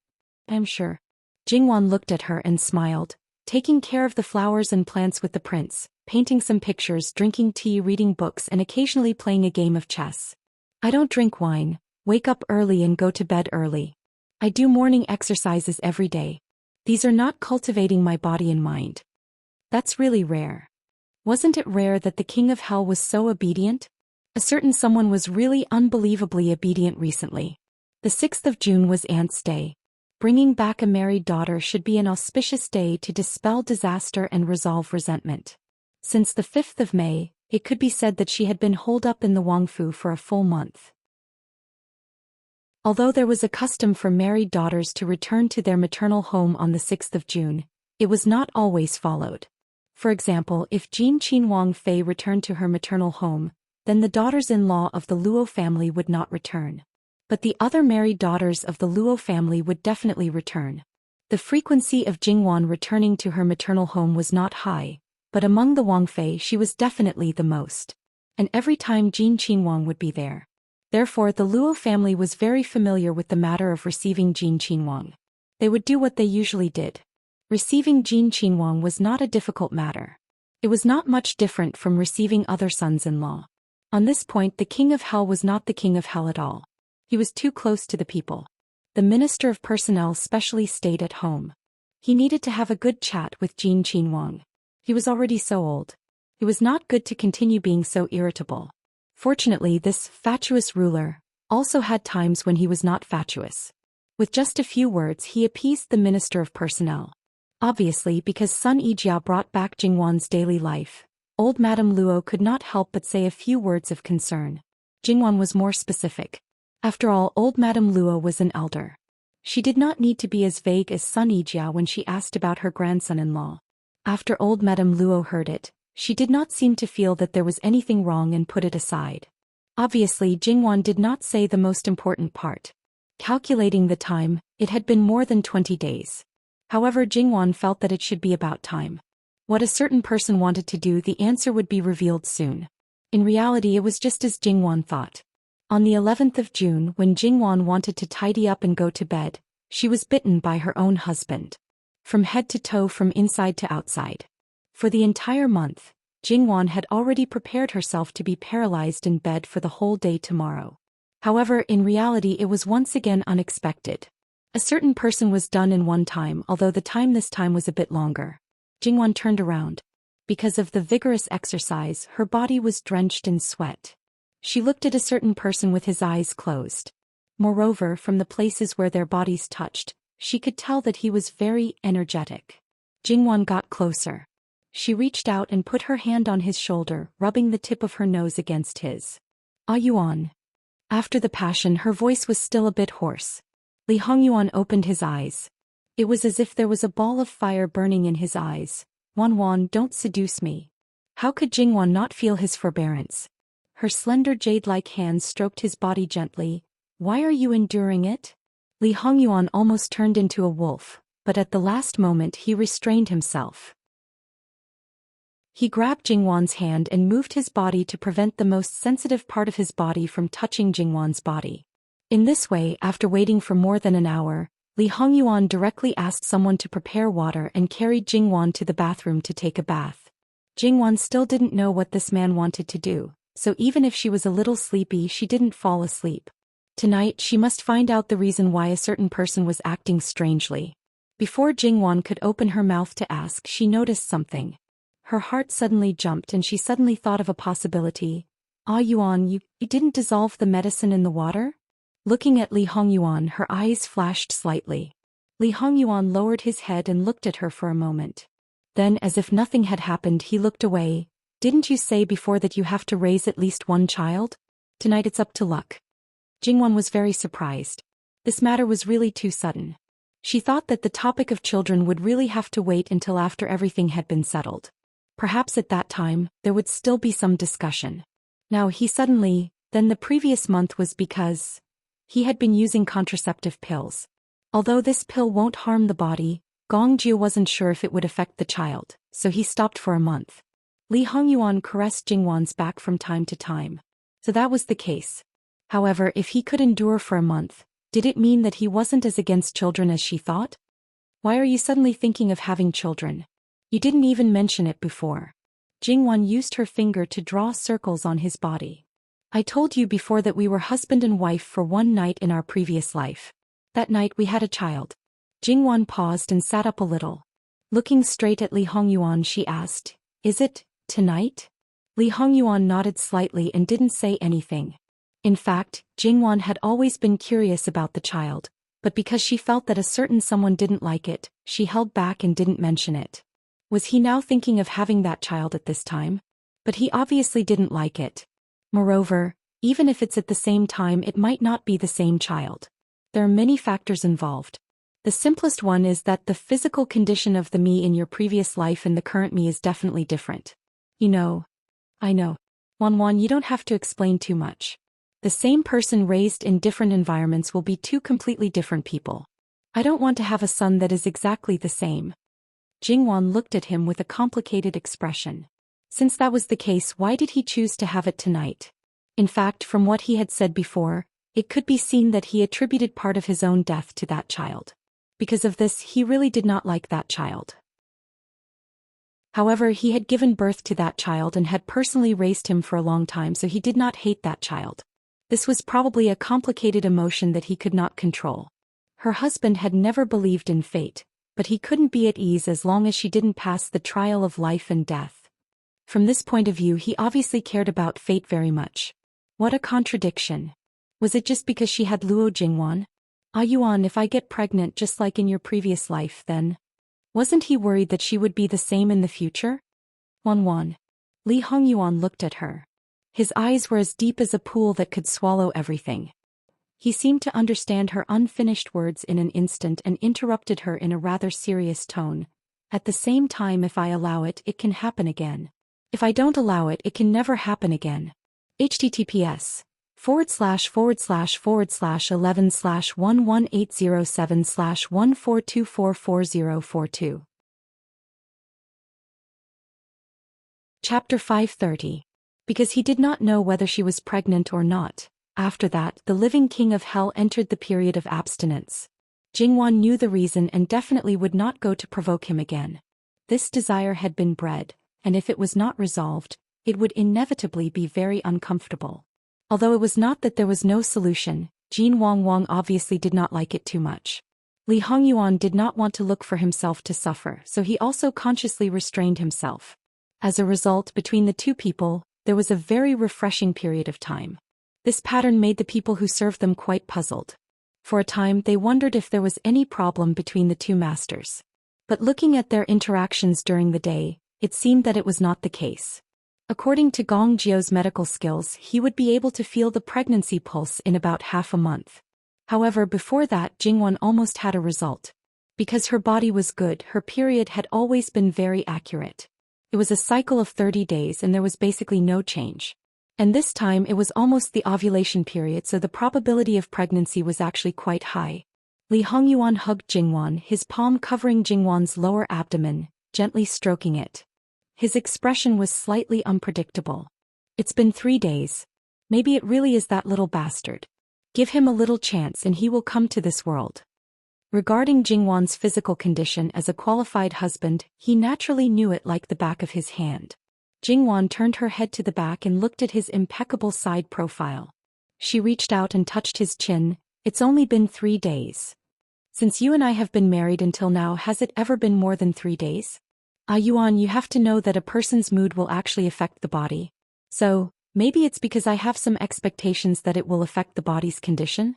I am sure. Jingwan looked at her and smiled, taking care of the flowers and plants with the prince, painting some pictures, drinking tea, reading books, and occasionally playing a game of chess. I don't drink wine, wake up early and go to bed early. I do morning exercises every day. These are not cultivating my body and mind. That's really rare. Wasn't it rare that the king of hell was so obedient? A certain someone was really unbelievably obedient recently. The 6th of June was Aunt's Day. Bringing back a married daughter should be an auspicious day to dispel disaster and resolve resentment. Since the 5th of May, it could be said that she had been holed up in the Wang Fu for a full month. Although there was a custom for married daughters to return to their maternal home on the 6th of June, it was not always followed. For example, if Jean Qin Wang Fei returned to her maternal home, then the daughters-in-law of the Luo family would not return. But the other married daughters of the Luo family would definitely return. The frequency of Jingwan returning to her maternal home was not high, but among the Wang Fei she was definitely the most. and every time Jin Qinhuang would be there. Therefore the Luo family was very familiar with the matter of receiving Jin Qinhuang. They would do what they usually did. Receiving Jin Qinhuang was not a difficult matter. It was not much different from receiving other sons-in-law. On this point the king of hell was not the king of hell at all. He was too close to the people. The minister of personnel specially stayed at home. He needed to have a good chat with Jin Qinhuang. He was already so old. It was not good to continue being so irritable. Fortunately, this fatuous ruler also had times when he was not fatuous. With just a few words he appeased the minister of personnel. Obviously, because Sun Yijia brought back Jingwan's daily life, old Madame Luo could not help but say a few words of concern. Jingwan was more specific. After all, old Madame Luo was an elder. She did not need to be as vague as Sun Yijia when she asked about her grandson-in-law. After old Madame Luo heard it, she did not seem to feel that there was anything wrong and put it aside. Obviously, Jingwan did not say the most important part. Calculating the time, it had been more than 20 days. However, Jingwan felt that it should be about time. What a certain person wanted to do, the answer would be revealed soon. In reality, it was just as Jingwan thought. On the 11th of June, when Jingwan wanted to tidy up and go to bed, she was bitten by her own husband. From head to toe, from inside to outside. For the entire month, Jingwan had already prepared herself to be paralyzed in bed for the whole day tomorrow. However, in reality it was once again unexpected. A certain person was done in one time, although the time this time was a bit longer. Jingwan turned around. Because of the vigorous exercise, her body was drenched in sweat. She looked at a certain person with his eyes closed. Moreover, from the places where their bodies touched, she could tell that he was very energetic. Jingwan got closer. She reached out and put her hand on his shoulder, rubbing the tip of her nose against his. "Ah Yuan." After the passion, her voice was still a bit hoarse. Li Hongyuan opened his eyes. It was as if there was a ball of fire burning in his eyes. "Wan, don't seduce me." How could Jingwan not feel his forbearance? Her slender jade-like hands stroked his body gently. "Why are you enduring it?" Li Hongyuan almost turned into a wolf, but at the last moment he restrained himself. He grabbed Jingwan's hand and moved his body to prevent the most sensitive part of his body from touching Jingwan's body. In this way, after waiting for more than an hour, Li Hongyuan directly asked someone to prepare water and carried Jingwan to the bathroom to take a bath. Jingwan still didn't know what this man wanted to do, so even if she was a little sleepy, she didn't fall asleep. Tonight she must find out the reason why a certain person was acting strangely. Before Jingwan could open her mouth to ask, she noticed something. Her heart suddenly jumped and she suddenly thought of a possibility. "Ah Yuan, you didn't dissolve the medicine in the water?" Looking at Li Hongyuan, her eyes flashed slightly. Li Hongyuan lowered his head and looked at her for a moment. Then, as if nothing had happened, he looked away. "Didn't you say before that you have to raise at least one child? Tonight it's up to luck." Jingwan was very surprised. This matter was really too sudden. She thought that the topic of children would really have to wait until after everything had been settled. Perhaps at that time, there would still be some discussion. Now then the previous month was because he had been using contraceptive pills. Although this pill won't harm the body, Gong Jiu wasn't sure if it would affect the child, so he stopped for a month. Li Hongyuan caressed Jingwan's back from time to time. So that was the case. However, if he could endure for a month, did it mean that he wasn't as against children as she thought? "Why are you suddenly thinking of having children? You didn't even mention it before." Jingwan used her finger to draw circles on his body. "I told you before that we were husband and wife for one night in our previous life. That night we had a child." Jingwan paused and sat up a little. Looking straight at Li Hongyuan, she asked, "Is it tonight?" Li Hongyuan nodded slightly and didn't say anything. In fact, Jingwan had always been curious about the child, but because she felt that a certain someone didn't like it, she held back and didn't mention it. Was he now thinking of having that child at this time? But he obviously didn't like it. Moreover, even if it's at the same time, it might not be the same child. There are many factors involved. The simplest one is that the physical condition of the me in your previous life and the current me is definitely different. I know. Wan, you don't have to explain too much. The same person raised in different environments will be two completely different people. I don't want to have a son that is exactly the same. Jingwan looked at him with a complicated expression. Since that was the case, why did he choose to have it tonight? In fact, from what he had said before, it could be seen that he attributed part of his own death to that child. Because of this, he really did not like that child. However, he had given birth to that child and had personally raised him for a long time, so he did not hate that child. This was probably a complicated emotion that he could not control. Her husband had never believed in fate, but he couldn't be at ease as long as she didn't pass the trial of life and death. From this point of view, he obviously cared about fate very much. What a contradiction. Was it just because she had Luo Jingwan? Ah Yuan, if I get pregnant just like in your previous life, then... Wasn't he worried that she would be the same in the future? Wan. Li Hongyuan looked at her. His eyes were as deep as a pool that could swallow everything. He seemed to understand her unfinished words in an instant and interrupted her in a rather serious tone. At the same time, if I allow it, it can happen again. If I don't allow it, it can never happen again. https://11/11807/142444042. Chapter 530. Because he did not know whether she was pregnant or not. After that, the living king of hell entered the period of abstinence. Jingwan knew the reason and definitely would not go to provoke him again. This desire had been bred, and if it was not resolved, it would inevitably be very uncomfortable. Although it was not that there was no solution, Jin Wang obviously did not like it too much. Li Hongyuan did not want to look for himself to suffer, so he also consciously restrained himself. As a result, between the two people, there was a very refreshing period of time. This pattern made the people who served them quite puzzled. For a time, they wondered if there was any problem between the two masters. But looking at their interactions during the day, it seemed that it was not the case. According to Gong Jiu's medical skills, he would be able to feel the pregnancy pulse in about half a month. However, before that, Jingwan almost had a result. Because her body was good, her period had always been very accurate. It was a cycle of 30 days and there was basically no change. And this time it was almost the ovulation period, so the probability of pregnancy was actually quite high. Li Hongyuan hugged Jingwan, his palm covering Jingwan's lower abdomen, gently stroking it. His expression was slightly unpredictable. It's been 3 days. Maybe it really is that little bastard. Give him a little chance and he will come to this world. Regarding Jingwan's physical condition as a qualified husband, he naturally knew it like the back of his hand. Jingwan turned her head to the back and looked at his impeccable side profile. She reached out and touched his chin. It's only been 3 days. Since you and I have been married until now, has it ever been more than 3 days? Ah Yuan, you have to know that a person's mood will actually affect the body. So, maybe it's because I have some expectations that it will affect the body's condition?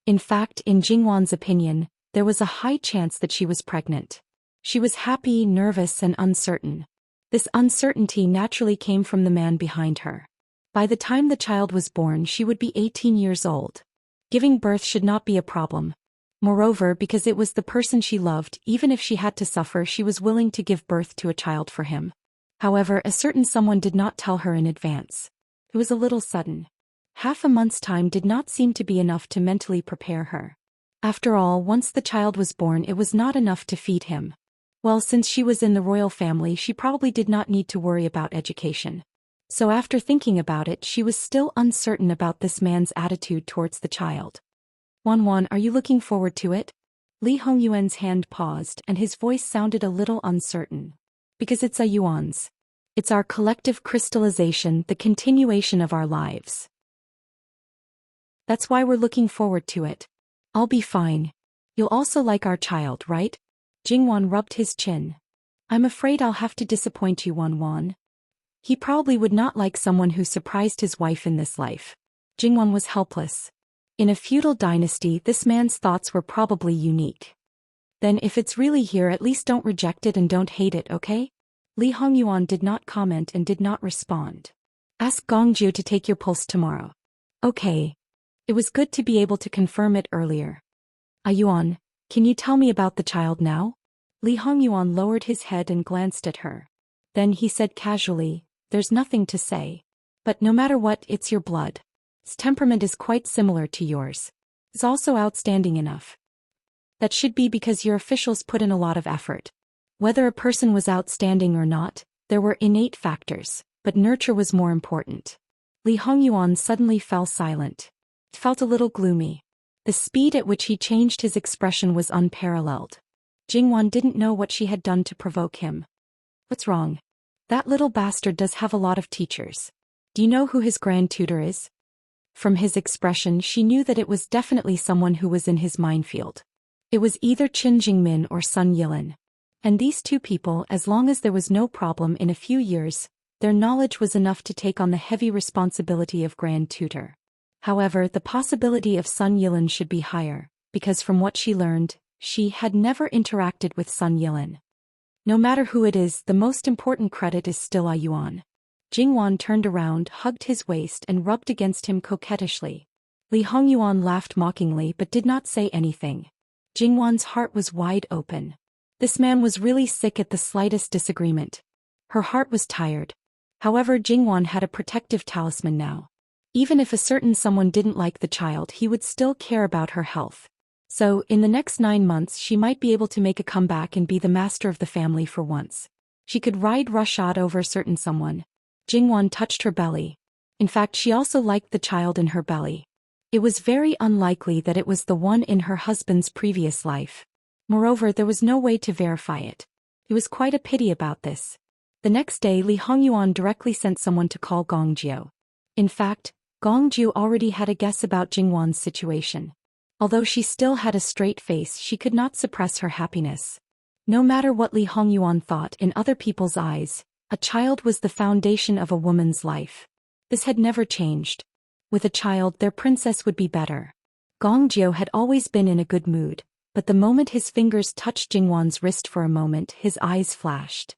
In fact, in Jingwan's opinion, there was a high chance that she was pregnant. She was happy, nervous, and uncertain. This uncertainty naturally came from the man behind her. By the time the child was born, she would be 18 years old. Giving birth should not be a problem. Moreover, because it was the person she loved, even if she had to suffer, she was willing to give birth to a child for him. However, a certain someone did not tell her in advance. It was a little sudden. Half a month's time did not seem to be enough to mentally prepare her. After all, once the child was born, it was not enough to feed him. Well, since she was in the royal family, she probably did not need to worry about education. So after thinking about it, she was still uncertain about this man's attitude towards the child. Wan, are you looking forward to it? Li Hongyuan's hand paused and his voice sounded a little uncertain. Because it's a Yuan's. It's our collective crystallization, the continuation of our lives. That's why we're looking forward to it. I'll be fine. You'll also like our child, right? Jingwan rubbed his chin. I'm afraid I'll have to disappoint you, Wan. He probably would not like someone who surprised his wife in this life. Jingwan was helpless. In a feudal dynasty, this man's thoughts were probably unique. Then if it's really here, at least don't reject it and don't hate it, okay? Li Hongyuan did not comment and did not respond. Ask Gongjiu to take your pulse tomorrow. Okay. It was good to be able to confirm it earlier. Yuan, can you tell me about the child now? Li Hongyuan lowered his head and glanced at her. Then he said casually, there's nothing to say. But no matter what, it's your blood. Its temperament is quite similar to yours. It's also outstanding enough. That should be because your officials put in a lot of effort. Whether a person was outstanding or not, There were innate factors, but nurture was more important. Li Hongyuan suddenly fell silent. It felt a little gloomy. The speed at which he changed his expression was unparalleled. Jingwan didn't know what she had done to provoke him. What's wrong? That little bastard does have a lot of teachers. Do you know who his grand tutor is? From his expression she knew that it was definitely someone who was in his minefield. It was either Qin Jingmin or Sun Yilin. And these two people, as long as there was no problem in a few years, their knowledge was enough to take on the heavy responsibility of grand tutor. However, the possibility of Sun Yilin should be higher, because from what she learned, she had never interacted with Sun Yilin. No matter who it is, the most important credit is still Yuan. Jingwan turned around, hugged his waist and rubbed against him coquettishly. Li Hongyuan laughed mockingly but did not say anything. Jingwan's heart was wide open. This man was really sick at the slightest disagreement. Her heart was tired. However, Jingwan had a protective talisman now. Even if a certain someone didn't like the child, he would still care about her health. So, in the next 9 months she might be able to make a comeback and be the master of the family for once. She could ride roughshod over a certain someone. Jingwan touched her belly. In fact, she also liked the child in her belly. It was very unlikely that it was the one in her husband's previous life. Moreover, there was no way to verify it. It was quite a pity about this. The next day Li Hongyuan directly sent someone to call Gongjiu. In fact, Gongjiu already had a guess about Jingwan's situation. Although she still had a straight face, she could not suppress her happiness. No matter what Li Hongyuan thought, in other people's eyes, a child was the foundation of a woman's life. This had never changed. With a child, their princess would be better. Gongjiu had always been in a good mood, but the moment his fingers touched Jingwan's wrist for a moment, his eyes flashed.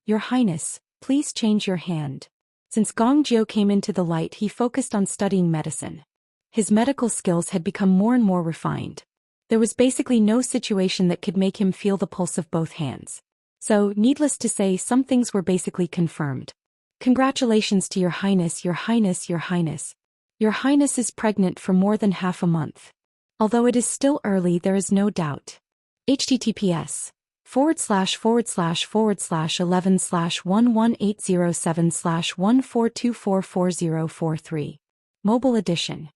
Your Highness, please change your hand. Since Gongjiu came into the light, he focused on studying medicine. His medical skills had become more and more refined. There was basically no situation that could make him feel the pulse of both hands. So, needless to say, some things were basically confirmed. Congratulations to Your Highness, Your Highness, Your Highness. Your Highness is pregnant for more than half a month. Although it is still early, there is no doubt. https://11/11807/14244043. Mobile Edition.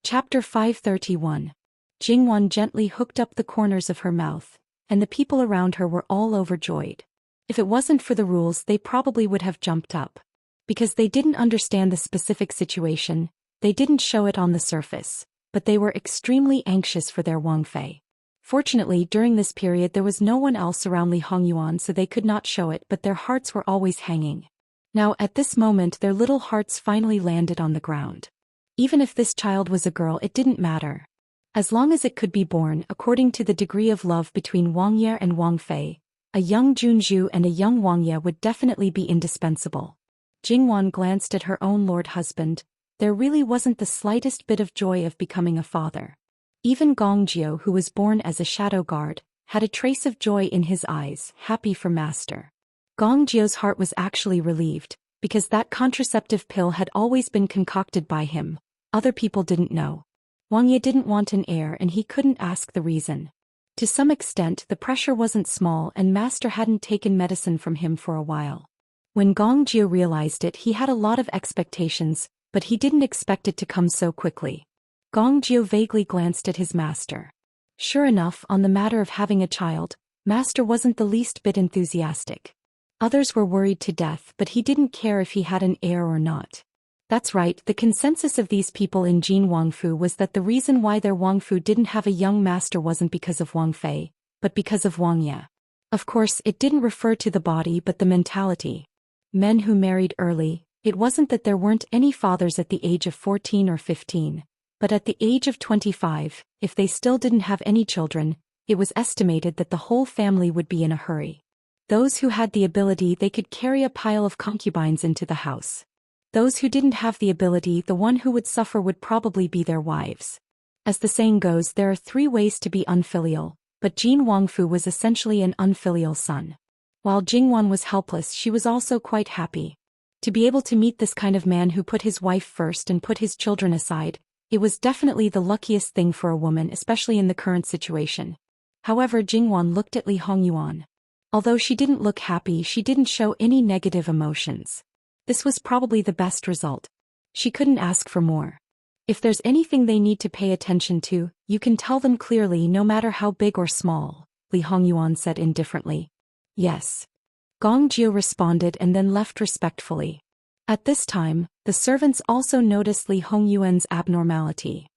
Chapter 531. Jingwan gently hooked up the corners of her mouth, and the people around her were all overjoyed. If it wasn't for the rules, they probably would have jumped up. Because they didn't understand the specific situation, they didn't show it on the surface, but they were extremely anxious for their Wang Fei. Fortunately, during this period there was no one else around Li Hongyuan, so they could not show it, but their hearts were always hanging. Now at this moment their little hearts finally landed on the ground. Even if this child was a girl, it didn't matter. As long as it could be born according to the degree of love between Wang Ye and Wang Fei, a young Junju and a young Wang Ye would definitely be indispensable. Jingwan glanced at her own lord husband. There really wasn't the slightest bit of joy of becoming a father. Even Gongjiu, who was born as a shadow guard, had a trace of joy in his eyes, happy for master. Gongjiu's heart was actually relieved, because that contraceptive pill had always been concocted by him. Other people didn't know. Wang Ye didn't want an heir and he couldn't ask the reason. To some extent the pressure wasn't small and master hadn't taken medicine from him for a while. When Gongjiu realized it, he had a lot of expectations, but he didn't expect it to come so quickly. Gongjiu vaguely glanced at his master. Sure enough, on the matter of having a child, master wasn't the least bit enthusiastic. Others were worried to death, but he didn't care if he had an heir or not. That's right, the consensus of these people in Jin Wangfu was that the reason why their Wangfu didn't have a young master wasn't because of Wang Fei, but because of Wang Ye. Of course, it didn't refer to the body but the mentality. Men who married early, it wasn't that there weren't any fathers at the age of 14 or 15, but at the age of 25, if they still didn't have any children, it was estimated that the whole family would be in a hurry. Those who had the ability, they could carry a pile of concubines into the house. Those who didn't have the ability, the one who would suffer would probably be their wives. As the saying goes, there are 3 ways to be unfilial, but Jin Wangfu was essentially an unfilial son. While Jingwan was helpless, she was also quite happy. To be able to meet this kind of man who put his wife first and put his children aside, it was definitely the luckiest thing for a woman, especially in the current situation. However, Jingwan looked at Li Hongyuan. Although she didn't look happy, she didn't show any negative emotions. This was probably the best result. She couldn't ask for more. If there's anything they need to pay attention to, you can tell them clearly no matter how big or small, Li Hongyuan said indifferently. Yes. Gong Jiu responded and then left respectfully. At this time, the servants also noticed Li Hongyuan's abnormality.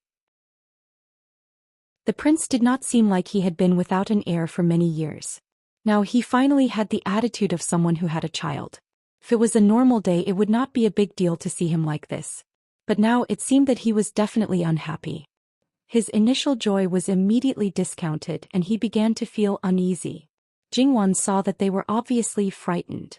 The prince did not seem like he had been without an heir for many years. Now he finally had the attitude of someone who had a child. If it was a normal day, it would not be a big deal to see him like this. But now it seemed that he was definitely unhappy. His initial joy was immediately discounted and he began to feel uneasy. Jingwan saw that they were obviously frightened.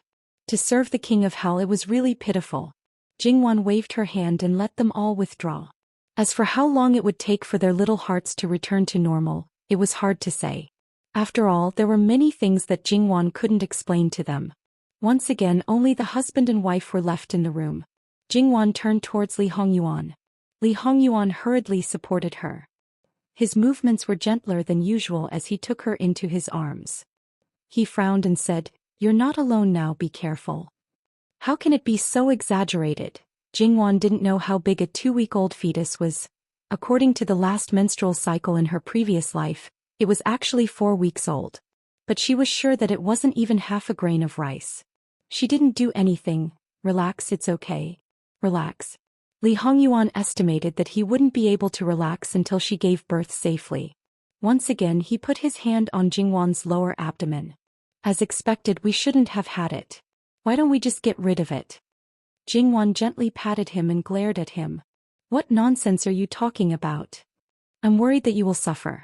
To serve the king of hell, it was really pitiful. Jingwan waved her hand and let them all withdraw. As for how long it would take for their little hearts to return to normal, it was hard to say. After all, there were many things that Jingwan couldn't explain to them. Once again, only the husband and wife were left in the room. Jingwan turned towards Li Hongyuan. Li Hongyuan hurriedly supported her. His movements were gentler than usual as he took her into his arms. He frowned and said, "You're not alone now, be careful." How can it be so exaggerated? Jingwan didn't know how big a 2-week-old fetus was. According to the last menstrual cycle in her previous life, it was actually 4 weeks old. But she was sure that it wasn't even half a grain of rice. She didn't do anything. Relax, it's okay. Relax. Li Hongyuan estimated that he wouldn't be able to relax until she gave birth safely. Once again he put his hand on Jingwan's lower abdomen. As expected, we shouldn't have had it. Why don't we just get rid of it? Jingwan gently patted him and glared at him. What nonsense are you talking about? I'm worried that you will suffer.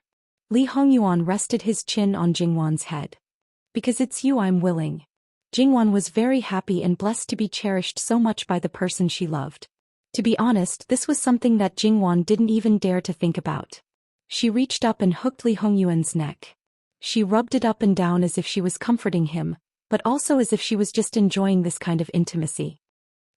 Li Hongyuan rested his chin on Jingwan's head. Because it's you I'm willing. Jingwan was very happy and blessed to be cherished so much by the person she loved. To be honest, this was something that Jingwan didn't even dare to think about. She reached up and hooked Li Hongyuan's neck. She rubbed it up and down as if she was comforting him, but also as if she was just enjoying this kind of intimacy.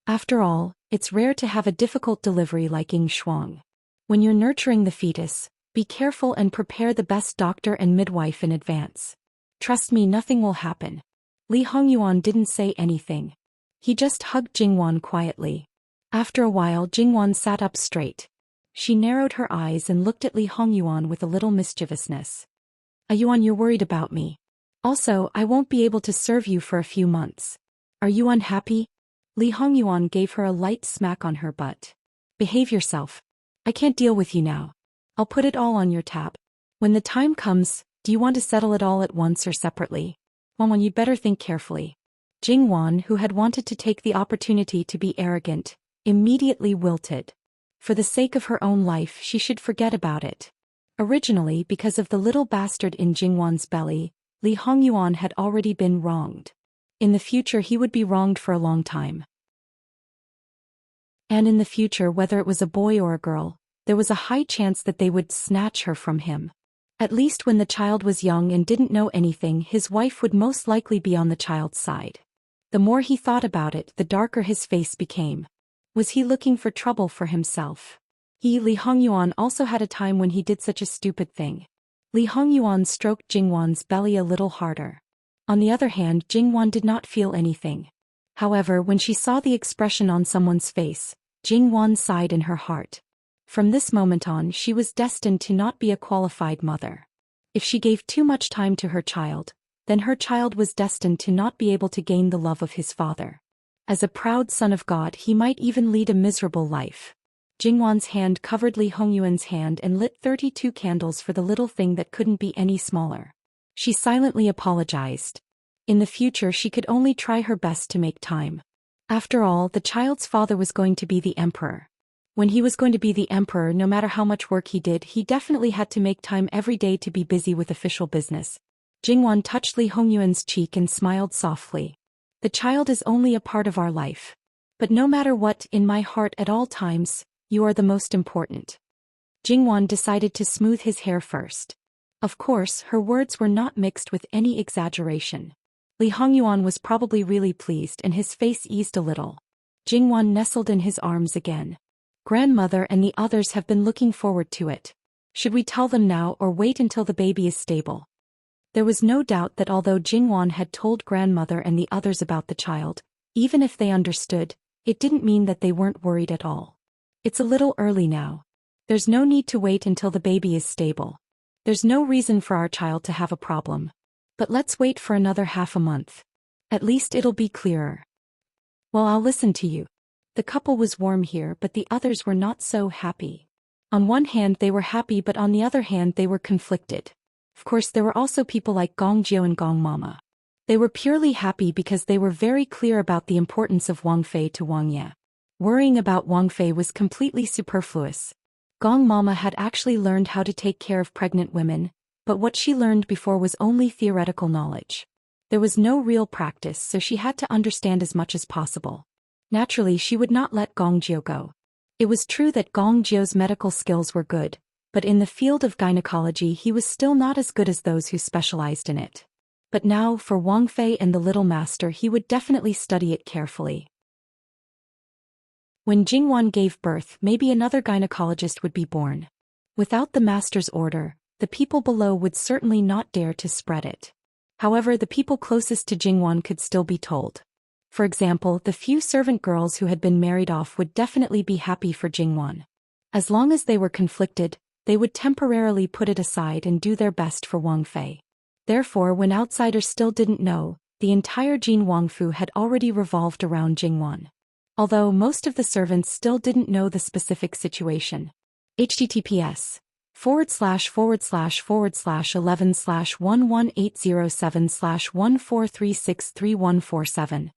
After all, it's rare to have a difficult delivery like Ying Shuang. When you're nurturing the fetus, be careful and prepare the best doctor and midwife in advance. Trust me, nothing will happen. Li Hongyuan didn't say anything. He just hugged Jingwan quietly. After a while, Jingwan sat up straight. She narrowed her eyes and looked at Li Hongyuan with a little mischievousness. Yuan, you're worried about me. Also, I won't be able to serve you for a few months. Are you unhappy? Li Hongyuan gave her a light smack on her butt. Behave yourself. I can't deal with you now. I'll put it all on your tab. When the time comes, do you want to settle it all at once or separately? Wang, you'd better think carefully. Jingwan, who had wanted to take the opportunity to be arrogant, immediately wilted. For the sake of her own life, she should forget about it. Originally, because of the little bastard in Jingwan's belly, Li Hongyuan had already been wronged. In the future he would be wronged for a long time. And in the future, whether it was a boy or a girl, there was a high chance that they would snatch her from him. At least when the child was young and didn't know anything, his wife would most likely be on the child's side. The more he thought about it, the darker his face became. Was he looking for trouble for himself? Li Hongyuan also had a time when he did such a stupid thing. Li Hongyuan stroked Jingwan's belly a little harder. On the other hand, Jingwan did not feel anything. However, when she saw the expression on someone's face, Jingwan sighed in her heart. From this moment on, she was destined to not be a qualified mother. If she gave too much time to her child, then her child was destined to not be able to gain the love of his father. As a proud son of God, he might even lead a miserable life. Jingwan's hand covered Li Hongyuan's hand and lit 32 candles for the little thing that couldn't be any smaller. She silently apologized. In the future she could only try her best to make time. After all, the child's father was going to be the emperor. When he was going to be the emperor, no matter how much work he did, he definitely had to make time every day to be busy with official business. Jingwan touched Li Hongyuan's cheek and smiled softly. The child is only a part of our life. But no matter what, in my heart at all times, you are the most important. Jingwan decided to smooth his hair first. Of course, her words were not mixed with any exaggeration. Li Hongyuan was probably really pleased and his face eased a little. Jingwan nestled in his arms again. Grandmother and the others have been looking forward to it. Should we tell them now or wait until the baby is stable? There was no doubt that although Jingwan had told grandmother and the others about the child, even if they understood, it didn't mean that they weren't worried at all. It's a little early now. There's no need to wait until the baby is stable. There's no reason for our child to have a problem. But let's wait for another half a month. At least it'll be clearer. Well, I'll listen to you. The couple was warm here, but the others were not so happy. On one hand they were happy, but on the other hand they were conflicted. Of course there were also people like Gong Jiu and Gong Mama. They were purely happy because they were very clear about the importance of Wang Fei to Wang Ye. Worrying about Wang Fei was completely superfluous. Gong Mama had actually learned how to take care of pregnant women, but what she learned before was only theoretical knowledge. There was no real practice, so she had to understand as much as possible. Naturally, she would not let Gong Jiu go. It was true that Gong Jiu's medical skills were good, but in the field of gynecology he was still not as good as those who specialized in it. But now, for Wang Fei and the little master, he would definitely study it carefully. When Jingwan gave birth, maybe another gynecologist would be born. Without the master's order, the people below would certainly not dare to spread it. However, the people closest to Jingwan could still be told. For example, the few servant girls who had been married off would definitely be happy for Jingwan. As long as they were conflicted, they would temporarily put it aside and do their best for Wang Fei. Therefore, when outsiders still didn't know, the entire Jin Wangfu had already revolved around Jingwan. Although most of the servants still didn't know the specific situation. https://11/11807/143633147.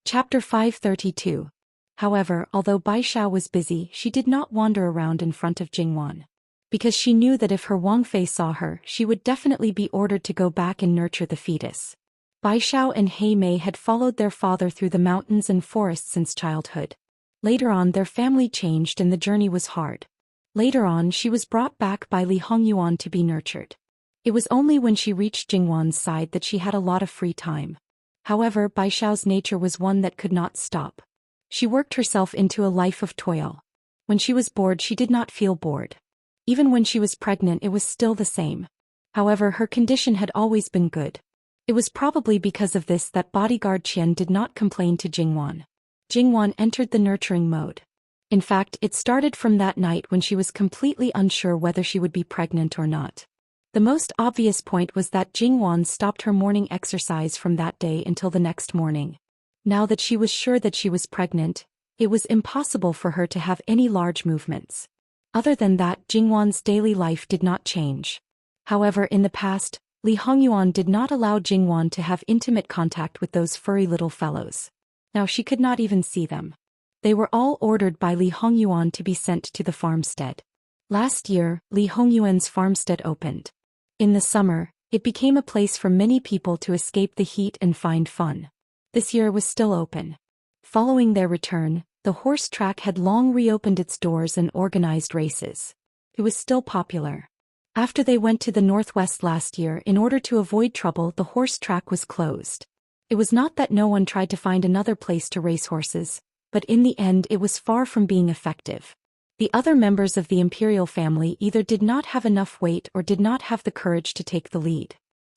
Chapter 532. However, although Bai Xiao was busy, she did not wander around in front of Jingwan. Because she knew that if her Wang Fei saw her, she would definitely be ordered to go back and nurture the fetus. Bai Xiao and Hei Mei had followed their father through the mountains and forests since childhood. Later on their family changed and the journey was hard. Later on she was brought back by Li Hongyuan to be nurtured. It was only when she reached Jingwan's side that she had a lot of free time. However, Bai Xiao's nature was one that could not stop. She worked herself into a life of toil. When she was bored she did not feel bored. Even when she was pregnant it was still the same. However, her condition had always been good. It was probably because of this that bodyguard Qian did not complain to Jingwan. Jingwan entered the nurturing mode. In fact, it started from that night when she was completely unsure whether she would be pregnant or not. The most obvious point was that Jingwan stopped her morning exercise from that day until the next morning. Now that she was sure that she was pregnant, it was impossible for her to have any large movements. Other than that, Jingwan's daily life did not change. However, in the past, Li Hongyuan did not allow Jingwan to have intimate contact with those furry little fellows. Now she could not even see them. They were all ordered by Li Hongyuan to be sent to the farmstead. Last year, Li Hongyuan's farmstead opened. In the summer, it became a place for many people to escape the heat and find fun. This year was still open. Following their return, the horse track had long reopened its doors and organized races. It was still popular. After they went to the northwest last year in order to avoid trouble, the horse track was closed. It was not that no one tried to find another place to race horses, but in the end it was far from being effective. The other members of the imperial family either did not have enough weight or did not have the courage to take the lead.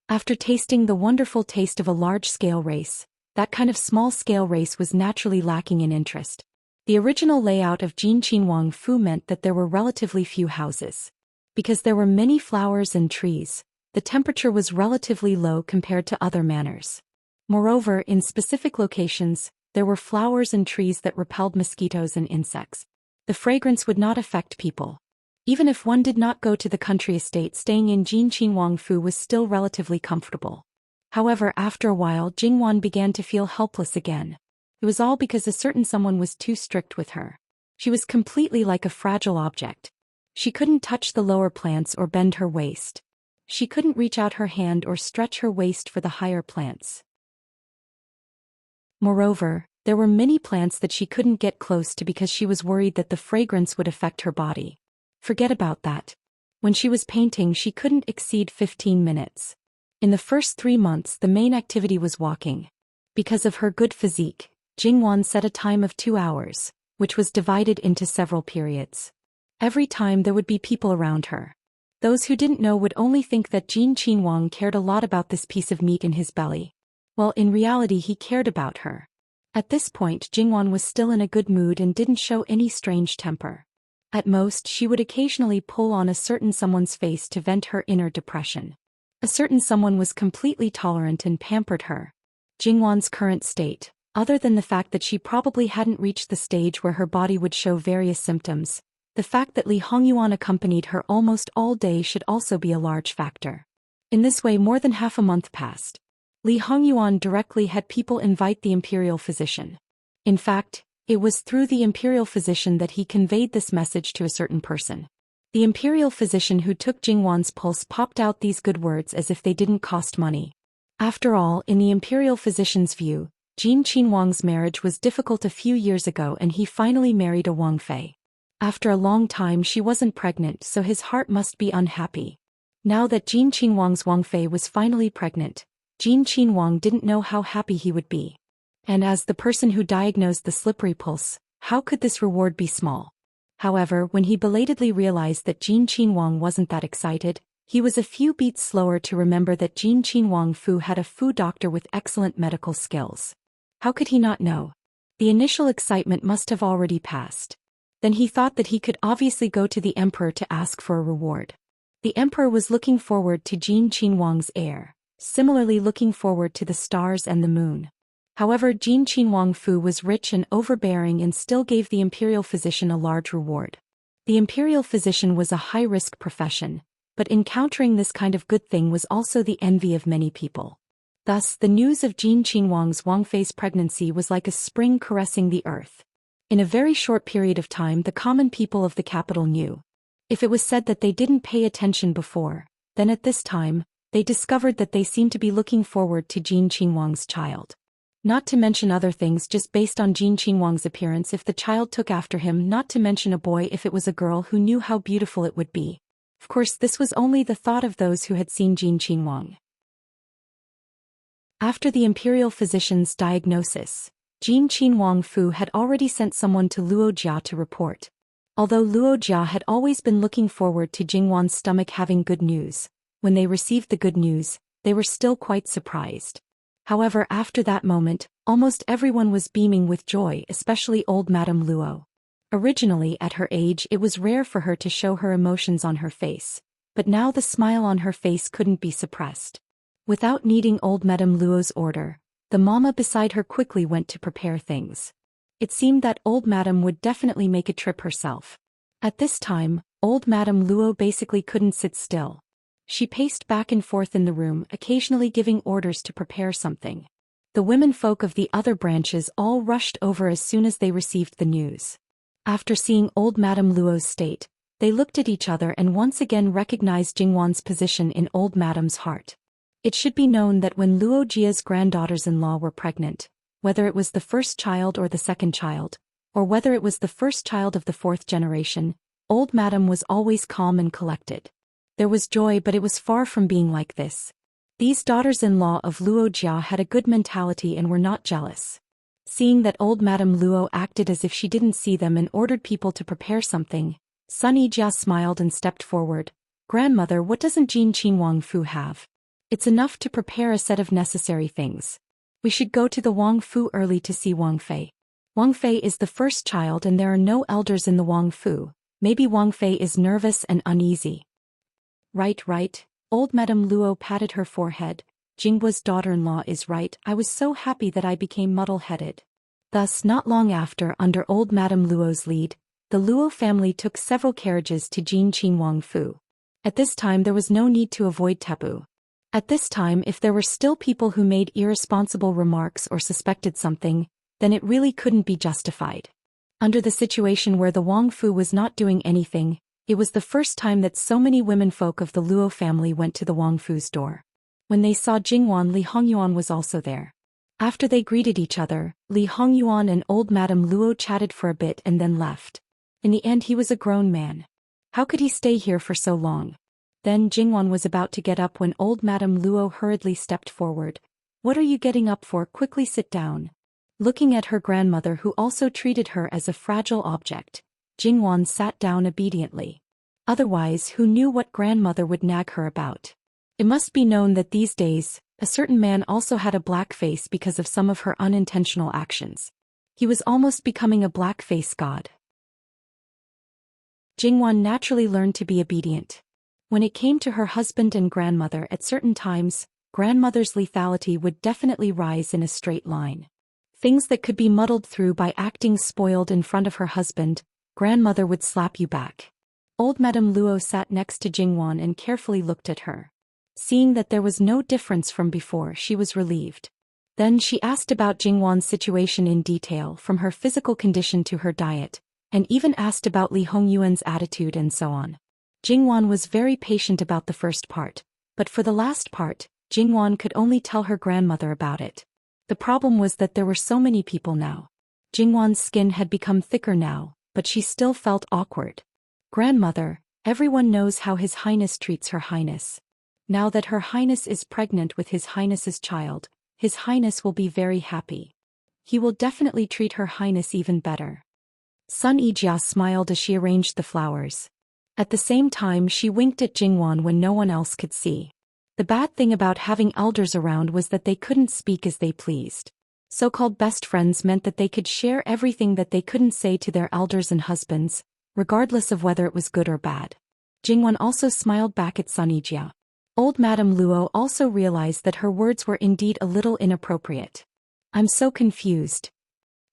After tasting the wonderful taste of a large-scale race, that kind of small-scale race was naturally lacking in interest. The original layout of Jinqin Wangfu meant that there were relatively few houses. Because there were many flowers and trees, the temperature was relatively low compared to other manors. Moreover, in specific locations, there were flowers and trees that repelled mosquitoes and insects. The fragrance would not affect people. Even if one did not go to the country estate, staying in Jinqin Wangfu was still relatively comfortable. However, after a while Jingwan began to feel helpless again. It was all because a certain someone was too strict with her. She was completely like a fragile object. She couldn't touch the lower plants or bend her waist. She couldn't reach out her hand or stretch her waist for the higher plants. Moreover, there were many plants that she couldn't get close to because she was worried that the fragrance would affect her body. Forget about that. When she was painting, she couldn't exceed 15 minutes. In the first 3 months, the main activity was walking. Because of her good physique, Jingwan set a time of 2 hours, which was divided into several periods. Every time there would be people around her. Those who didn't know would only think that Wang cared a lot about this piece of meat in his belly. While in reality he cared about her. At this point Jingwan was still in a good mood and didn't show any strange temper. At most she would occasionally pull on a certain someone's face to vent her inner depression. A certain someone was completely tolerant and pampered her. Jingwan's current state, other than the fact that she probably hadn't reached the stage where her body would show various symptoms, the fact that Li Hongyuan accompanied her almost all day should also be a large factor. In this way more than half a month passed. Li Hongyuan directly had people invite the imperial physician. In fact, it was through the imperial physician that he conveyed this message to a certain person. The imperial physician who took Jingwan's pulse popped out these good words as if they didn't cost money. After all, in the imperial physician's view, Wang's marriage was difficult a few years ago and he finally married a Wang Fei. After a long time she wasn't pregnant, so his heart must be unhappy. Now that Wang's Wang Fei was finally pregnant, Wang didn't know how happy he would be. And as the person who diagnosed the slippery pulse, how could this reward be small? However, when he belatedly realized that Wang wasn't that excited, he was a few beats slower to remember that Wang Fu had a Fu doctor with excellent medical skills. How could he not know? The initial excitement must have already passed. Then he thought that he could obviously go to the emperor to ask for a reward. The emperor was looking forward to Wang's heir, similarly looking forward to the stars and the moon. However, Wang Fu was rich and overbearing and still gave the imperial physician a large reward. The imperial physician was a high-risk profession, but encountering this kind of good thing was also the envy of many people. Thus, the news of Wang's Wang Fei's pregnancy was like a spring caressing the earth. In a very short period of time the common people of the capital knew. If it was said that they didn't pay attention before, then at this time, they discovered that they seemed to be looking forward to Wang's child. Not to mention other things just based on Wang's appearance if the child took after him, not to mention a boy if it was a girl who knew how beautiful it would be. Of course this was only the thought of those who had seen Wang. After the imperial physician's diagnosis, Wang Fu had already sent someone to Luo Jia to report. Although Luo Jia had always been looking forward to Jingwan's stomach having good news, when they received the good news, they were still quite surprised. However, after that moment, almost everyone was beaming with joy, especially old Madame Luo. Originally, at her age, it was rare for her to show her emotions on her face, but now the smile on her face couldn't be suppressed. Without needing old Madame Luo's order, the mama beside her quickly went to prepare things. It seemed that old Madame would definitely make a trip herself. At this time, old Madame Luo basically couldn't sit still. She paced back and forth in the room, occasionally giving orders to prepare something. The womenfolk of the other branches all rushed over as soon as they received the news. After seeing old Madame Luo's state, they looked at each other and once again recognized Jingwan's position in old Madame's heart. It should be known that when Luo Jia's granddaughters-in-law were pregnant, whether it was the first child or the second child, or whether it was the first child of the fourth generation, old Madame was always calm and collected. There was joy, but it was far from being like this. These daughters-in-law of Luo Jia had a good mentality and were not jealous. Seeing that old Madame Luo acted as if she didn't see them and ordered people to prepare something, Sun Yijia smiled and stepped forward. "Grandmother, what doesn't Wang Fu have? It's enough to prepare a set of necessary things. We should go to the Wang Fu early to see Wang Fei. Wang Fei is the first child and there are no elders in the Wang Fu. Maybe Wang Fei is nervous and uneasy." Right. Old Madame Luo patted her forehead. "Jingwa's daughter-in-law is right. I was so happy that I became muddle-headed." Thus, not long after, under old Madame Luo's lead, the Luo family took several carriages to Wang Fu. At this time there was no need to avoid taboo. At this time, if there were still people who made irresponsible remarks or suspected something, then it really couldn't be justified. Under the situation where the Wang Fu was not doing anything, it was the first time that so many womenfolk of the Luo family went to the Wang Fu's door. When they saw Jingwan, Li Hongyuan was also there. After they greeted each other, Li Hongyuan and old Madame Luo chatted for a bit and then left. In the end he was a grown man. How could he stay here for so long? Then Jingwan was about to get up when old Madame Luo hurriedly stepped forward. "What are you getting up for? Quickly sit down." Looking at her grandmother who also treated her as a fragile object, Jingwan sat down obediently. Otherwise, who knew what grandmother would nag her about? It must be known that these days, a certain man also had a black face because of some of her unintentional actions. He was almost becoming a blackface god. Jingwan naturally learned to be obedient. When it came to her husband and grandmother at certain times, grandmother's lethality would definitely rise in a straight line. Things that could be muddled through by acting spoiled in front of her husband, grandmother would slap you back. Old Madame Luo sat next to Jingwan and carefully looked at her. Seeing that there was no difference from before, she was relieved. Then she asked about Jingwan's situation in detail, from her physical condition to her diet, and even asked about Li Hongyuan's attitude and so on. Jingwan was very patient about the first part, but for the last part, Jingwan could only tell her grandmother about it. The problem was that there were so many people now. Jingwan's skin had become thicker now, but she still felt awkward. Grandmother, everyone knows how His Highness treats Her Highness. Now that Her Highness is pregnant with His Highness's child, His Highness will be very happy. He will definitely treat Her Highness even better. Sun Yijia smiled as she arranged the flowers. At the same time, she winked at Jingwan when no one else could see. The bad thing about having elders around was that they couldn't speak as they pleased. So-called best friends meant that they could share everything that they couldn't say to their elders and husbands, regardless of whether it was good or bad. Jingwan also smiled back at Sun Yijia. Old Madame Luo also realized that her words were indeed a little inappropriate. I'm so confused.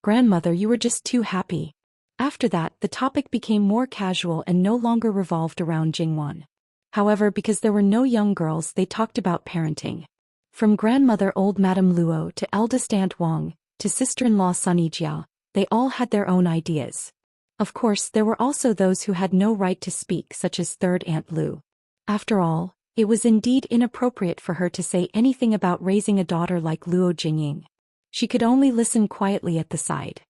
Grandmother, you were just too happy. After that, the topic became more casual and no longer revolved around Jingwan. However, because there were no young girls, they talked about parenting. From grandmother Old Madame Luo to eldest Aunt Wang, to sister-in-law Sun Yijia, they all had their own ideas. Of course, there were also those who had no right to speak, such as third Aunt Lu. After all, it was indeed inappropriate for her to say anything about raising a daughter like Luo Jingying. She could only listen quietly at the side.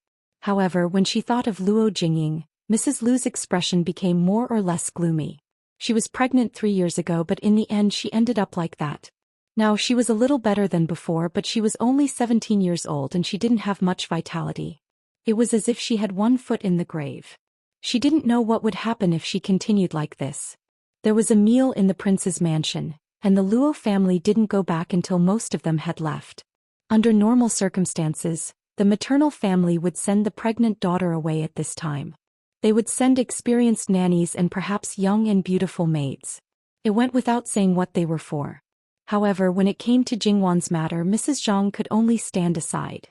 However, when she thought of Luo Jingying, Mrs. Lu's expression became more or less gloomy. She was pregnant 3 years ago, but in the end she ended up like that. Now she was a little better than before, but she was only 17 years old and she didn't have much vitality. It was as if she had one foot in the grave. She didn't know what would happen if she continued like this. There was a meal in the prince's mansion, and the Luo family didn't go back until most of them had left. Under normal circumstances, the maternal family would send the pregnant daughter away at this time. They would send experienced nannies and perhaps young and beautiful maids. It went without saying what they were for. However, when it came to Jingwan's matter, Mrs. Zhang could only stand aside.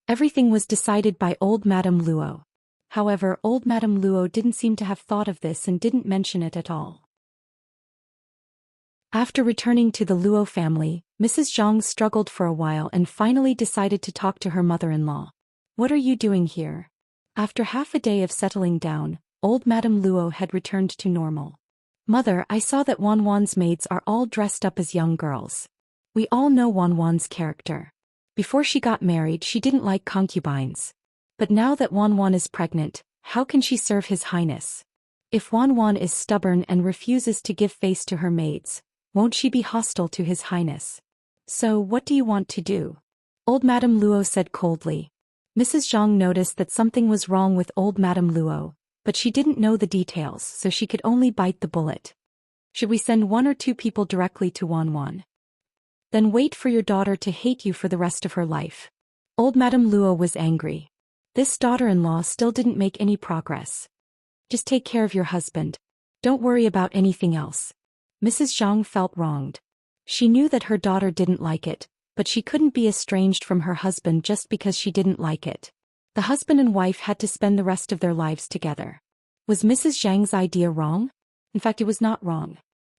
Everything was decided by Old Madame Luo. However, Old Madame Luo didn't seem to have thought of this and didn't mention it at all. After returning to the Luo family, Mrs. Zhang struggled for a while and finally decided to talk to her mother-in-law. What are you doing here? After half a day of settling down, Old Madame Luo had returned to normal. Mother, I saw that Wanwan's maids are all dressed up as young girls. We all know Wanwan's character. Before she got married, she didn't like concubines. But now that Wanwan is pregnant, how can she serve His Highness? If Wanwan is stubborn and refuses to give face to her maids, won't she be hostile to His Highness? So, what do you want to do? Old Madame Luo said coldly. Mrs. Zhang noticed that something was wrong with Old Madame Luo, but she didn't know the details, so she could only bite the bullet. Should we send 1 or 2 people directly to Wanwan? Then wait for your daughter to hate you for the rest of her life. Old Madame Luo was angry. This daughter-in-law still didn't make any progress. Just take care of your husband. Don't worry about anything else. Mrs. Zhang felt wronged. She knew that her daughter didn't like it, but she couldn't be estranged from her husband just because she didn't like it. The husband and wife had to spend the rest of their lives together. Was Mrs. Zhang's idea wrong? In fact, it was not wrong.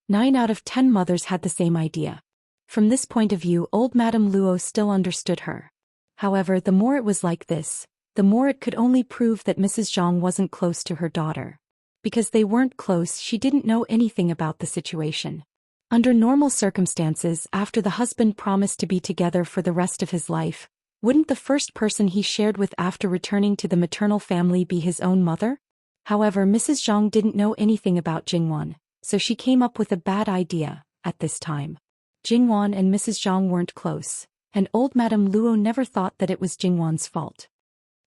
9 out of 10 mothers had the same idea. From this point of view, Old Madame Luo still understood her. However, the more it was like this, the more it could only prove that Mrs. Zhang wasn't close to her daughter. Because they weren't close, she didn't know anything about the situation. Under normal circumstances, after the husband promised to be together for the rest of his life, wouldn't the first person he shared with after returning to the maternal family be his own mother? However, Mrs. Zhang didn't know anything about Jingwan, so she came up with a bad idea. At this time, Jingwan and Mrs. Zhang weren't close, and Old Madame Luo never thought that it was Jingwan's fault.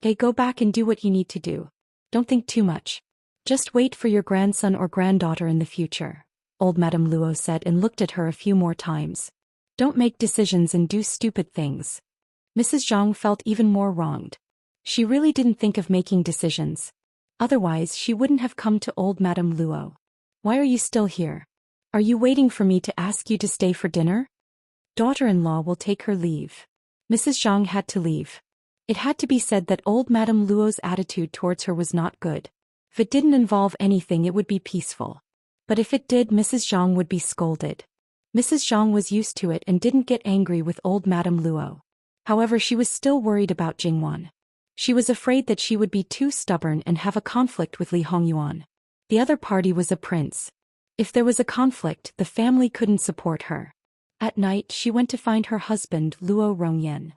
Okay, go back and do what you need to do. Don't think too much. Just wait for your grandson or granddaughter in the future, old Madame Luo said and looked at her a few more times. Don't make decisions and do stupid things. Mrs. Zhang felt even more wronged. She really didn't think of making decisions. Otherwise she wouldn't have come to old Madame Luo. Why are you still here? Are you waiting for me to ask you to stay for dinner? Daughter-in-law will take her leave. Mrs. Zhang had to leave. It had to be said that old Madame Luo's attitude towards her was not good. If it didn't involve anything it would be peaceful. But if it did, Mrs. Zhang would be scolded. Mrs. Zhang was used to it and didn't get angry with old Madame Luo. However, she was still worried about Jingwan. She was afraid that she would be too stubborn and have a conflict with Li Hongyuan. The other party was a prince. If there was a conflict, the family couldn't support her. At night she went to find her husband Luo Rongyan.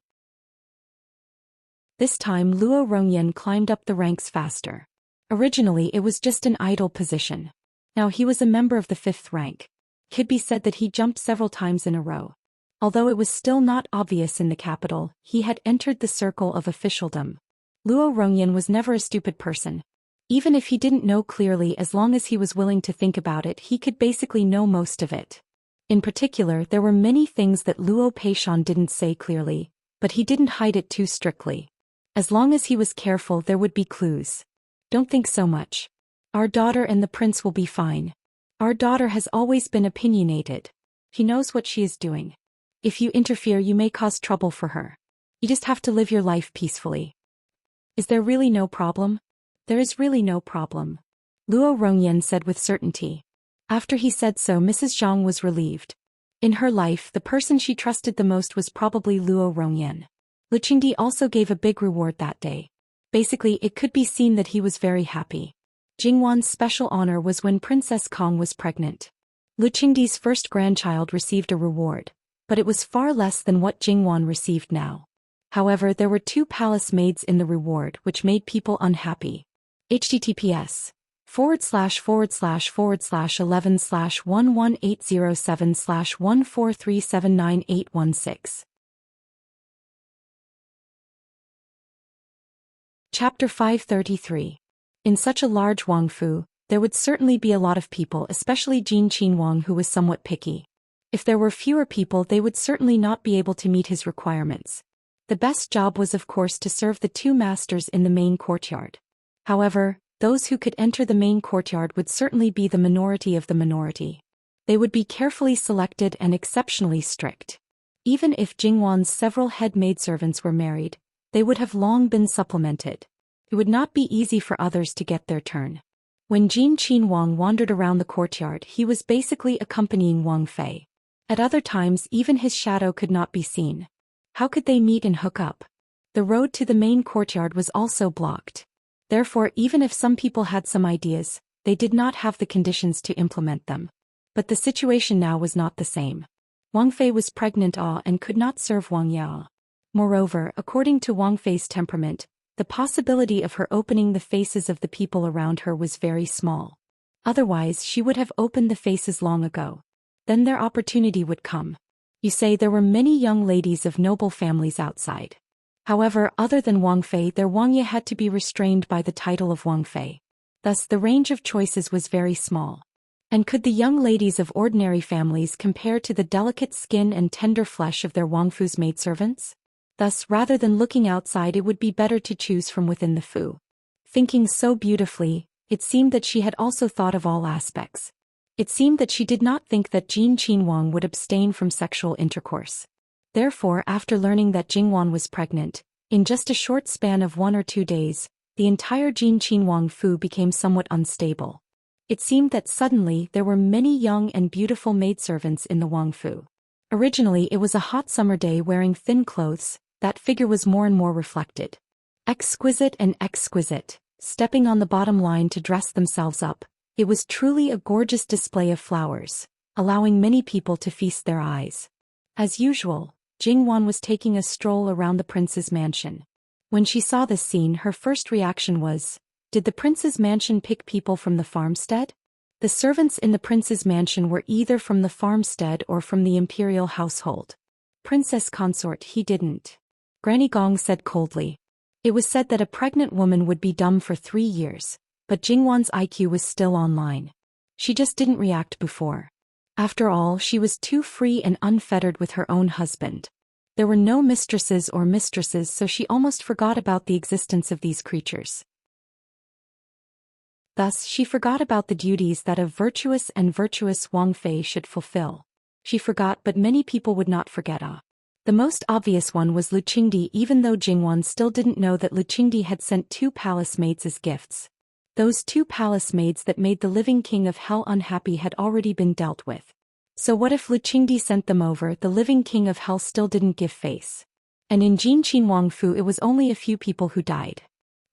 This time Luo Rongyan climbed up the ranks faster. Originally it was just an idle position. Now he was a member of the 5th rank. It could be said that he jumped several times in a row. Although it was still not obvious in the capital, he had entered the circle of officialdom. Luo Rongyan was never a stupid person. Even if he didn't know clearly, as long as he was willing to think about it, he could basically know most of it. In particular, there were many things that Luo Peishan didn't say clearly, but he didn't hide it too strictly. As long as he was careful, there would be clues. Don't think so much. Our daughter and the prince will be fine. Our daughter has always been opinionated. He knows what she is doing. If you interfere, you may cause trouble for her. You just have to live your life peacefully. Is there really no problem? There is really no problem, Luo Rongyan said with certainty. After he said so, Mrs. Zhang was relieved. In her life, the person she trusted the most was probably Luo Rongyan. Luqingdi also gave a big reward that day. Basically, it could be seen that he was very happy. Jingwan's special honor was when Princess Kong was pregnant. Luqingdi's first grandchild received a reward, but it was far less than what Jingwan received now. However, there were 2 palace maids in the reward, which made people unhappy. https://11/11807/143798816. Chapter 533. In such a large Wang Fu, there would certainly be a lot of people, especially Jin Qin Wang, who was somewhat picky. If there were fewer people, they would certainly not be able to meet his requirements. The best job was of course to serve the 2 masters in the main courtyard. However, those who could enter the main courtyard would certainly be the minority of the minority. They would be carefully selected and exceptionally strict. Even if Jingwan's several head maidservants were married, they would have long been supplemented. It would not be easy for others to get their turn. When Jin Qin Wang wandered around the courtyard, he was basically accompanying Wang Fei. At other times even his shadow could not be seen. How could they meet and hook up? The road to the main courtyard was also blocked. Therefore, even if some people had some ideas, they did not have the conditions to implement them. But the situation now was not the same. Wang Fei was pregnant and could not serve Wang Ya. Moreover, according to Wang Fei's temperament, the possibility of her opening the faces of the people around her was very small. Otherwise, she would have opened the faces long ago. Then their opportunity would come. You say there were many young ladies of noble families outside. However, other than Wang Fei, their Wang Ye had to be restrained by the title of Wang Fei. Thus, the range of choices was very small. And could the young ladies of ordinary families compare to the delicate skin and tender flesh of their Wang Fu's maidservants? Thus, rather than looking outside, it would be better to choose from within the Fu. Thinking so beautifully, it seemed that she had also thought of all aspects. It seemed that she did not think that Jin Qin Wang would abstain from sexual intercourse. Therefore, after learning that Jingwan was pregnant, in just a short span of 1 or 2 days, the entire Jin Qin Wang Fu became somewhat unstable. It seemed that suddenly there were many young and beautiful maidservants in the Wang Fu. Originally it was a hot summer day. Wearing thin clothes, that figure was more and more reflected. Exquisite and exquisite, stepping on the bottom line to dress themselves up, it was truly a gorgeous display of flowers, allowing many people to feast their eyes. As usual, Jingwan was taking a stroll around the prince's mansion. When she saw this scene, her first reaction was, did the prince's mansion pick people from the farmstead? The servants in the prince's mansion were either from the farmstead or from the imperial household. Princess consort, he didn't. Granny Gong said coldly. It was said that a pregnant woman would be dumb for 3 years, But Jingwan's IQ was still online. She just didn't react before. After all, she was too free and unfettered with her own husband. There were no mistresses, so she almost forgot about the existence of these creatures. Thus, she forgot about the duties that a virtuous Wang Fei should fulfill. She forgot, but many people would not forget. The most obvious one was Lu Qingdi, even though Jingwan still didn't know that Lu Qingdi had sent 2 palace maids as gifts. Those 2 palace maids that made the living king of hell unhappy had already been dealt with. So what if Lu Qingdi sent them over, the living king of hell still didn't give face? And in Jinqin Wangfu it was only a few people who died.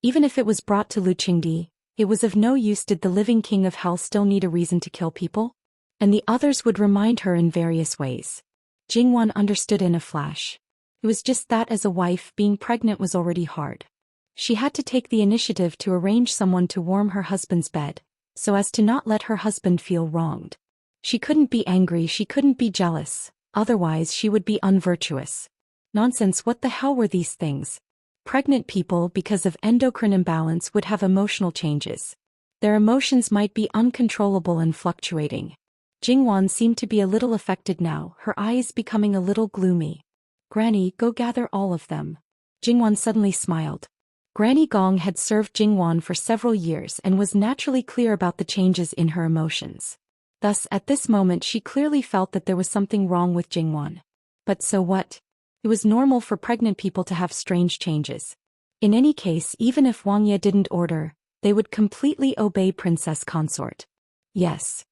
Even if it was brought to Lu Qingdi, it was of no use. Did the living king of hell still need a reason to kill people? And the others would remind her in various ways. Jingwan understood in a flash. It was just that as a wife, being pregnant was already hard. She had to take the initiative to arrange someone to warm her husband's bed, so as to not let her husband feel wronged. She couldn't be angry, she couldn't be jealous, otherwise she would be unvirtuous. Nonsense, what the hell were these things? Pregnant people, because of endocrine imbalance, would have emotional changes. Their emotions might be uncontrollable and fluctuating. Jingwan seemed to be a little affected now, her eyes becoming a little gloomy. Granny, go gather all of them. Jingwan suddenly smiled. Granny Gong had served Jingwan for several years and was naturally clear about the changes in her emotions. Thus, at this moment she clearly felt that there was something wrong with Jingwan. But so what? It was normal for pregnant people to have strange changes. In any case, even if Wang Ye didn't order, they would completely obey Princess Consort. Yes.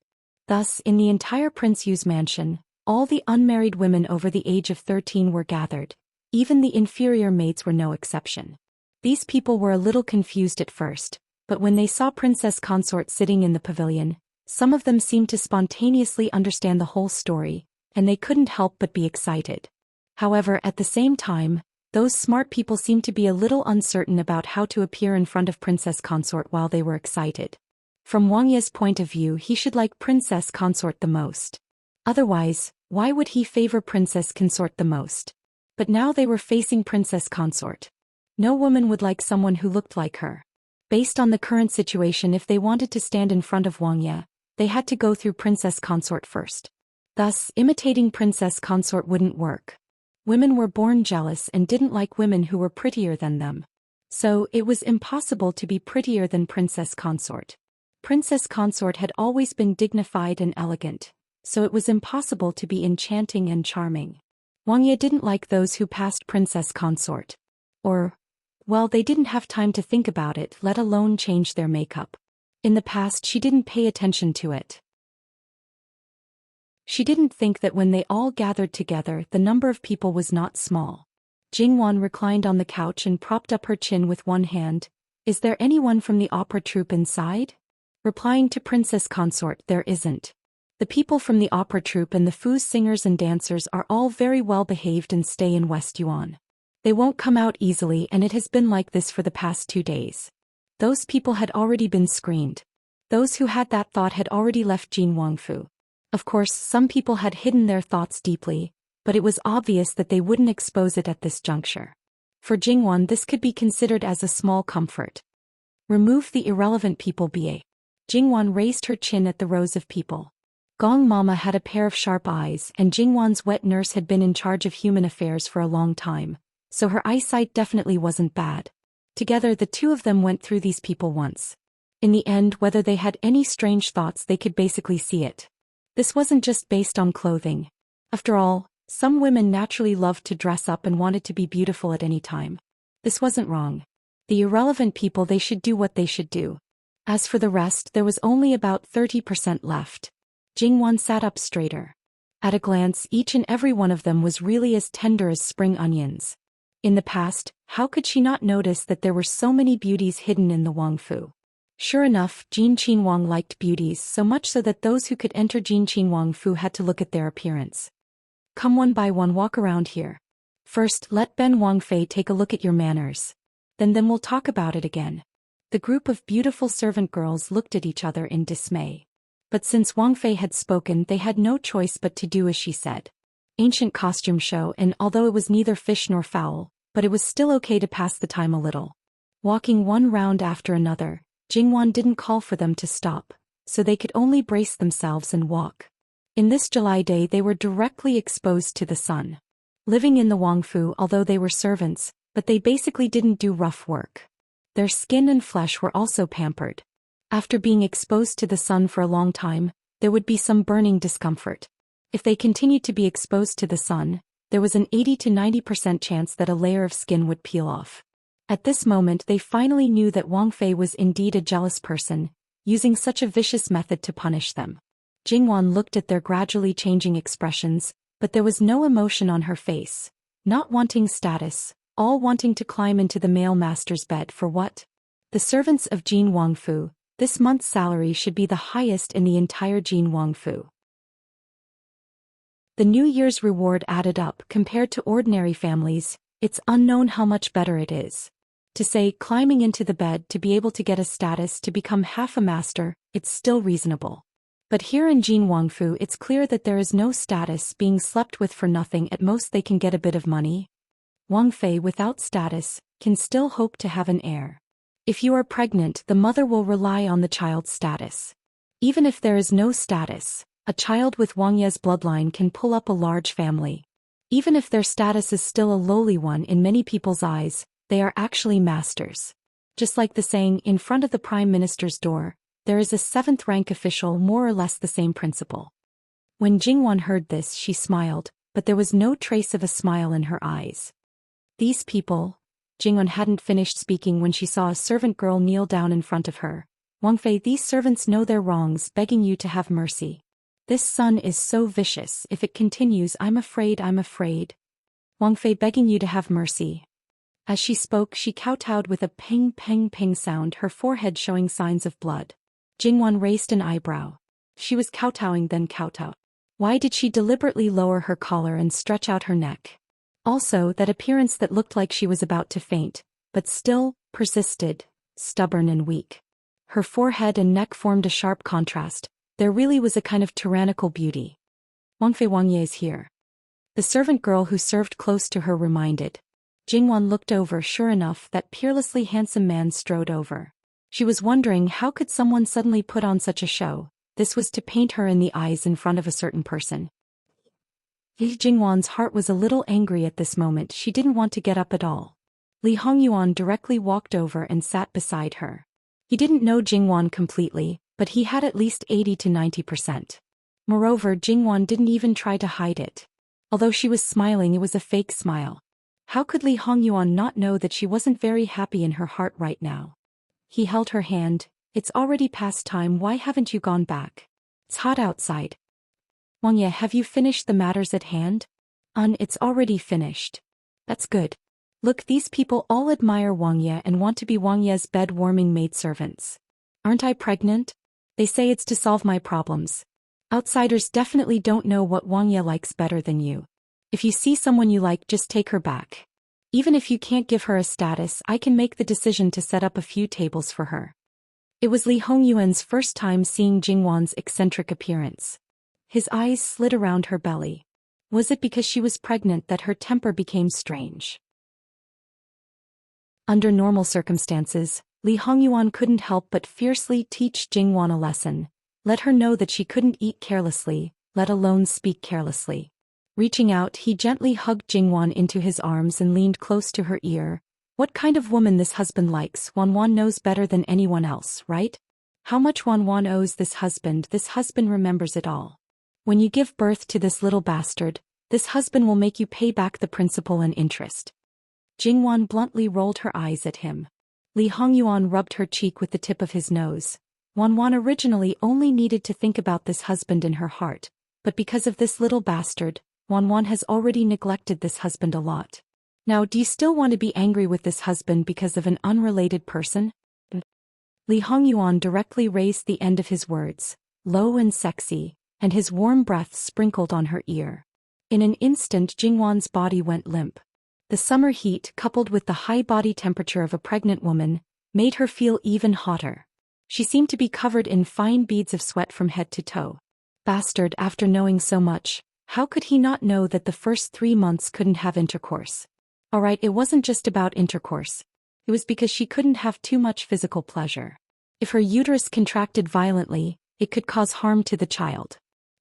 Thus, in the entire Prince Yu's mansion, all the unmarried women over the age of 13 were gathered. Even the inferior maids were no exception. These people were a little confused at first, but when they saw Princess Consort sitting in the pavilion, some of them seemed to spontaneously understand the whole story, and they couldn't help but be excited. However, at the same time, those smart people seemed to be a little uncertain about how to appear in front of Princess Consort while they were excited. From Wang Ye's point of view, he should like Princess Consort the most. Otherwise, why would he favor Princess Consort the most? But now they were facing Princess Consort. No woman would like someone who looked like her. Based on the current situation, if they wanted to stand in front of Wang Ye, they had to go through Princess Consort first. Thus, imitating Princess Consort wouldn't work. Women were born jealous and didn't like women who were prettier than them. So, it was impossible to be prettier than Princess Consort. Princess Consort had always been dignified and elegant, so it was impossible to be enchanting and charming. Wang Ye didn't like those who passed Princess Consort. Well, they didn't have time to think about it, let alone change their makeup. In the past, she didn't pay attention to it. She didn't think that when they all gathered together, the number of people was not small. Jingwan reclined on the couch and propped up her chin with one hand. Is there anyone from the opera troupe inside? Replying to Princess Consort, there isn't. The people from the opera troupe and the Fu singers and dancers are all very well behaved and stay in West Yuan. They won't come out easily, and it has been like this for the past 2 days. Those people had already been screened. Those who had that thought had already left Jin Wangfu. Of course, some people had hidden their thoughts deeply, but it was obvious that they wouldn't expose it at this juncture. For Jingwan, this could be considered as a small comfort. Remove the irrelevant people, ba. Jingwan raised her chin at the rows of people. Gong Mama had a pair of sharp eyes, and Jingwan's wet nurse had been in charge of human affairs for a long time, so her eyesight definitely wasn't bad. Together the two of them went through these people once. In the end, whether they had any strange thoughts, they could basically see it. This wasn't just based on clothing. After all, some women naturally loved to dress up and wanted to be beautiful at any time. This wasn't wrong. The irrelevant people, they should do what they should do. As for the rest, there was only about 30% left. Jingwan sat up straighter. At a glance, each and every one of them was really as tender as spring onions. In the past, how could she not notice that there were so many beauties hidden in the Wangfu? Sure enough, Jin Qin Wang liked beauties, so much so that those who could enter Jin Qin Wangfu had to look at their appearance. Come one by one, walk around here. First, let Ben Wang Fei take a look at your manners. Then we'll talk about it again. The group of beautiful servant girls looked at each other in dismay. But since Wang Fei had spoken, they had no choice but to do as she said. Ancient costume show, and although it was neither fish nor fowl, but it was still okay to pass the time a little. Walking one round after another, Jingwan didn't call for them to stop, so they could only brace themselves and walk. In this July day they were directly exposed to the sun. Living in the Wangfu, although they were servants, but they basically didn't do rough work. Their skin and flesh were also pampered. After being exposed to the sun for a long time, there would be some burning discomfort. If they continued to be exposed to the sun, there was an 80 to 90% chance that a layer of skin would peel off. At this moment they finally knew that Wang Fei was indeed a jealous person, using such a vicious method to punish them. Jingwan looked at their gradually changing expressions, but there was no emotion on her face. Not wanting status, all wanting to climb into the male master's bed for what? The servants of Jin Wangfu, this month's salary should be the highest in the entire Jin Wangfu. The New Year's reward added up compared to ordinary families, it's unknown how much better it is. To say climbing into the bed to be able to get a status to become half a master, it's still reasonable. But here in Jin Wangfu it's clear that there is no status, being slept with for nothing. At most they can get a bit of money. Wang Fei without status can still hope to have an heir. If you are pregnant, the mother will rely on the child's status. Even if there is no status, a child with Wang Ye's bloodline can pull up a large family. Even if their status is still a lowly one in many people's eyes, they are actually masters. Just like the saying, in front of the prime minister's door, there is a 7th rank official, more or less the same principle. When Jingwan heard this, she smiled, but there was no trace of a smile in her eyes. These people, Jingwan hadn't finished speaking when she saw a servant girl kneel down in front of her. Wang Fei, these servants know their wrongs, begging you to have mercy. This sun is so vicious, if it continues I'm afraid. Wang Fei begging you to have mercy. As she spoke she kowtowed with a ping ping ping sound, her forehead showing signs of blood. Jingwan raised an eyebrow. She was kowtowing then kowtowed. Why did she deliberately lower her collar and stretch out her neck? Also that appearance that looked like she was about to faint, but still persisted, stubborn and weak. Her forehead and neck formed a sharp contrast. There really was a kind of tyrannical beauty. Wang Fei, Wang Ye is here. The servant girl who served close to her reminded. Jingwan looked over. Sure enough, that peerlessly handsome man strode over. She was wondering how could someone suddenly put on such a show. This was to paint her in the eyes in front of a certain person. Jingwan's heart was a little angry at this moment. She didn't want to get up at all. Li Hongyuan directly walked over and sat beside her. He didn't know Jingwan completely, but he had at least 80 to 90%. Moreover, Jingwan didn't even try to hide it. Although she was smiling, it was a fake smile. How could Li Hongyuan not know that she wasn't very happy in her heart right now? He held her hand. It's already past time, why haven't you gone back? It's hot outside. Wang Ye, have you finished the matters at hand? It's already finished. That's good. Look, these people all admire Wang Ye and want to be Wang Ye's bed-warming maidservants. Aren't I pregnant? They say it's to solve my problems. Outsiders definitely don't know what Wang Ye likes better than you. If you see someone you like, just take her back. Even if you can't give her a status, I can make the decision to set up a few tables for her. It was Li Hongyuan's first time seeing Jingwan's eccentric appearance. His eyes slid around her belly. Was it because she was pregnant that her temper became strange? Under normal circumstances, Li Hongyuan couldn't help but fiercely teach Jingwan a lesson. Let her know that she couldn't eat carelessly, let alone speak carelessly. Reaching out, he gently hugged Jingwan into his arms and leaned close to her ear. What kind of woman this husband likes, Wanwan knows better than anyone else, right? How much Wanwan owes this husband remembers it all. When you give birth to this little bastard, this husband will make you pay back the principal and interest. Jingwan bluntly rolled her eyes at him. Li Hongyuan rubbed her cheek with the tip of his nose. Wanwan originally only needed to think about this husband in her heart, but because of this little bastard, Wanwan has already neglected this husband a lot. Now, do you still want to be angry with this husband because of an unrelated person? Li Hongyuan directly raised the end of his words, low and sexy, and his warm breath sprinkled on her ear. In an instant Jingwan's body went limp. The summer heat, coupled with the high body temperature of a pregnant woman, made her feel even hotter. She seemed to be covered in fine beads of sweat from head to toe. Bastard, after knowing so much, how could he not know that the first 3 months couldn't have intercourse? Alright, it wasn't just about intercourse. It was because she couldn't have too much physical pleasure. If her uterus contracted violently, it could cause harm to the child.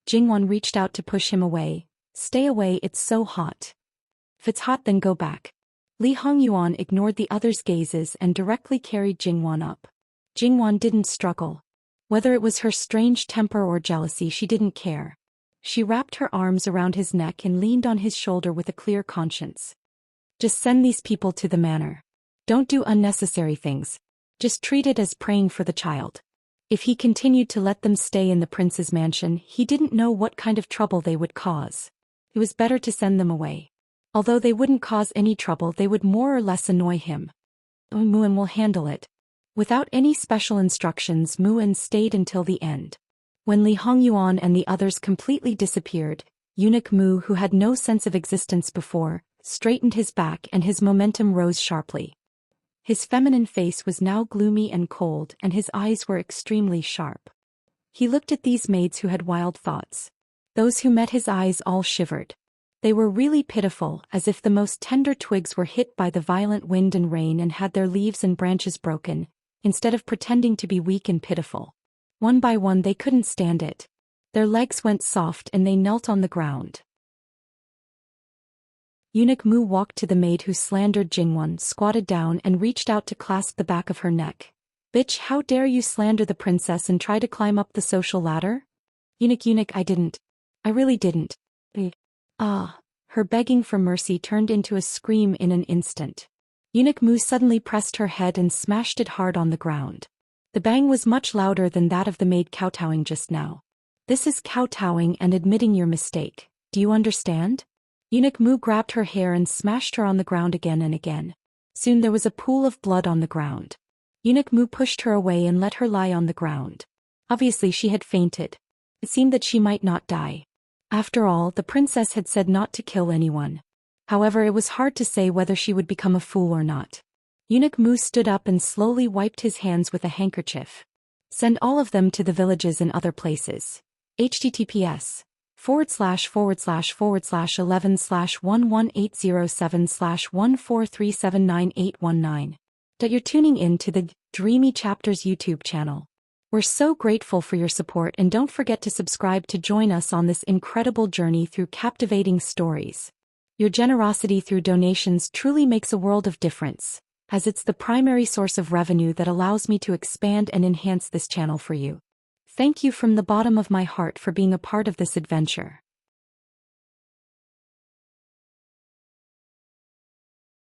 Jingwan reached out to push him away. Stay away, it's so hot. If it's hot, then go back. Li Hongyuan ignored the other's gazes and directly carried Jingwan up. Jingwan didn't struggle. Whether it was her strange temper or jealousy, she didn't care. She wrapped her arms around his neck and leaned on his shoulder with a clear conscience. Just send these people to the manor. Don't do unnecessary things. Just treat it as praying for the child. If he continued to let them stay in the prince's mansion, he didn't know what kind of trouble they would cause. It was better to send them away. Although they wouldn't cause any trouble, they would more or less annoy him. Muan will handle it. Without any special instructions, Muan stayed until the end. When Li Hongyuan and the others completely disappeared, eunuch Mu, who had no sense of existence before, straightened his back and his momentum rose sharply. His feminine face was now gloomy and cold, and his eyes were extremely sharp. He looked at these maids who had wild thoughts. Those who met his eyes all shivered. They were really pitiful, as if the most tender twigs were hit by the violent wind and rain and had their leaves and branches broken, instead of pretending to be weak and pitiful. One by one they couldn't stand it. Their legs went soft and they knelt on the ground. Eunuch Mu walked to the maid who slandered Jingwan, squatted down and reached out to clasp the back of her neck. Bitch, how dare you slander the princess and try to climb up the social ladder? Eunuch, I didn't. I really didn't. Her begging for mercy turned into a scream in an instant. Eunuch Mu suddenly pressed her head and smashed it hard on the ground. The bang was much louder than that of the maid kowtowing just now. This is kowtowing and admitting your mistake. Do you understand? Eunuch Mu grabbed her hair and smashed her on the ground again and again. Soon there was a pool of blood on the ground. Eunuch Mu pushed her away and let her lie on the ground. Obviously she had fainted. It seemed that she might not die. After all, the princess had said not to kill anyone. However, it was hard to say whether she would become a fool or not. Eunuch Mu stood up and slowly wiped his hands with a handkerchief. Send all of them to the villages and other places. https://11/1180711807/143799819. You're tuning in to the Dreamy Chapters YouTube channel. We're so grateful for your support, and don't forget to subscribe to join us on this incredible journey through captivating stories. Your generosity through donations truly makes a world of difference, as it's the primary source of revenue that allows me to expand and enhance this channel for you. Thank you from the bottom of my heart for being a part of this adventure.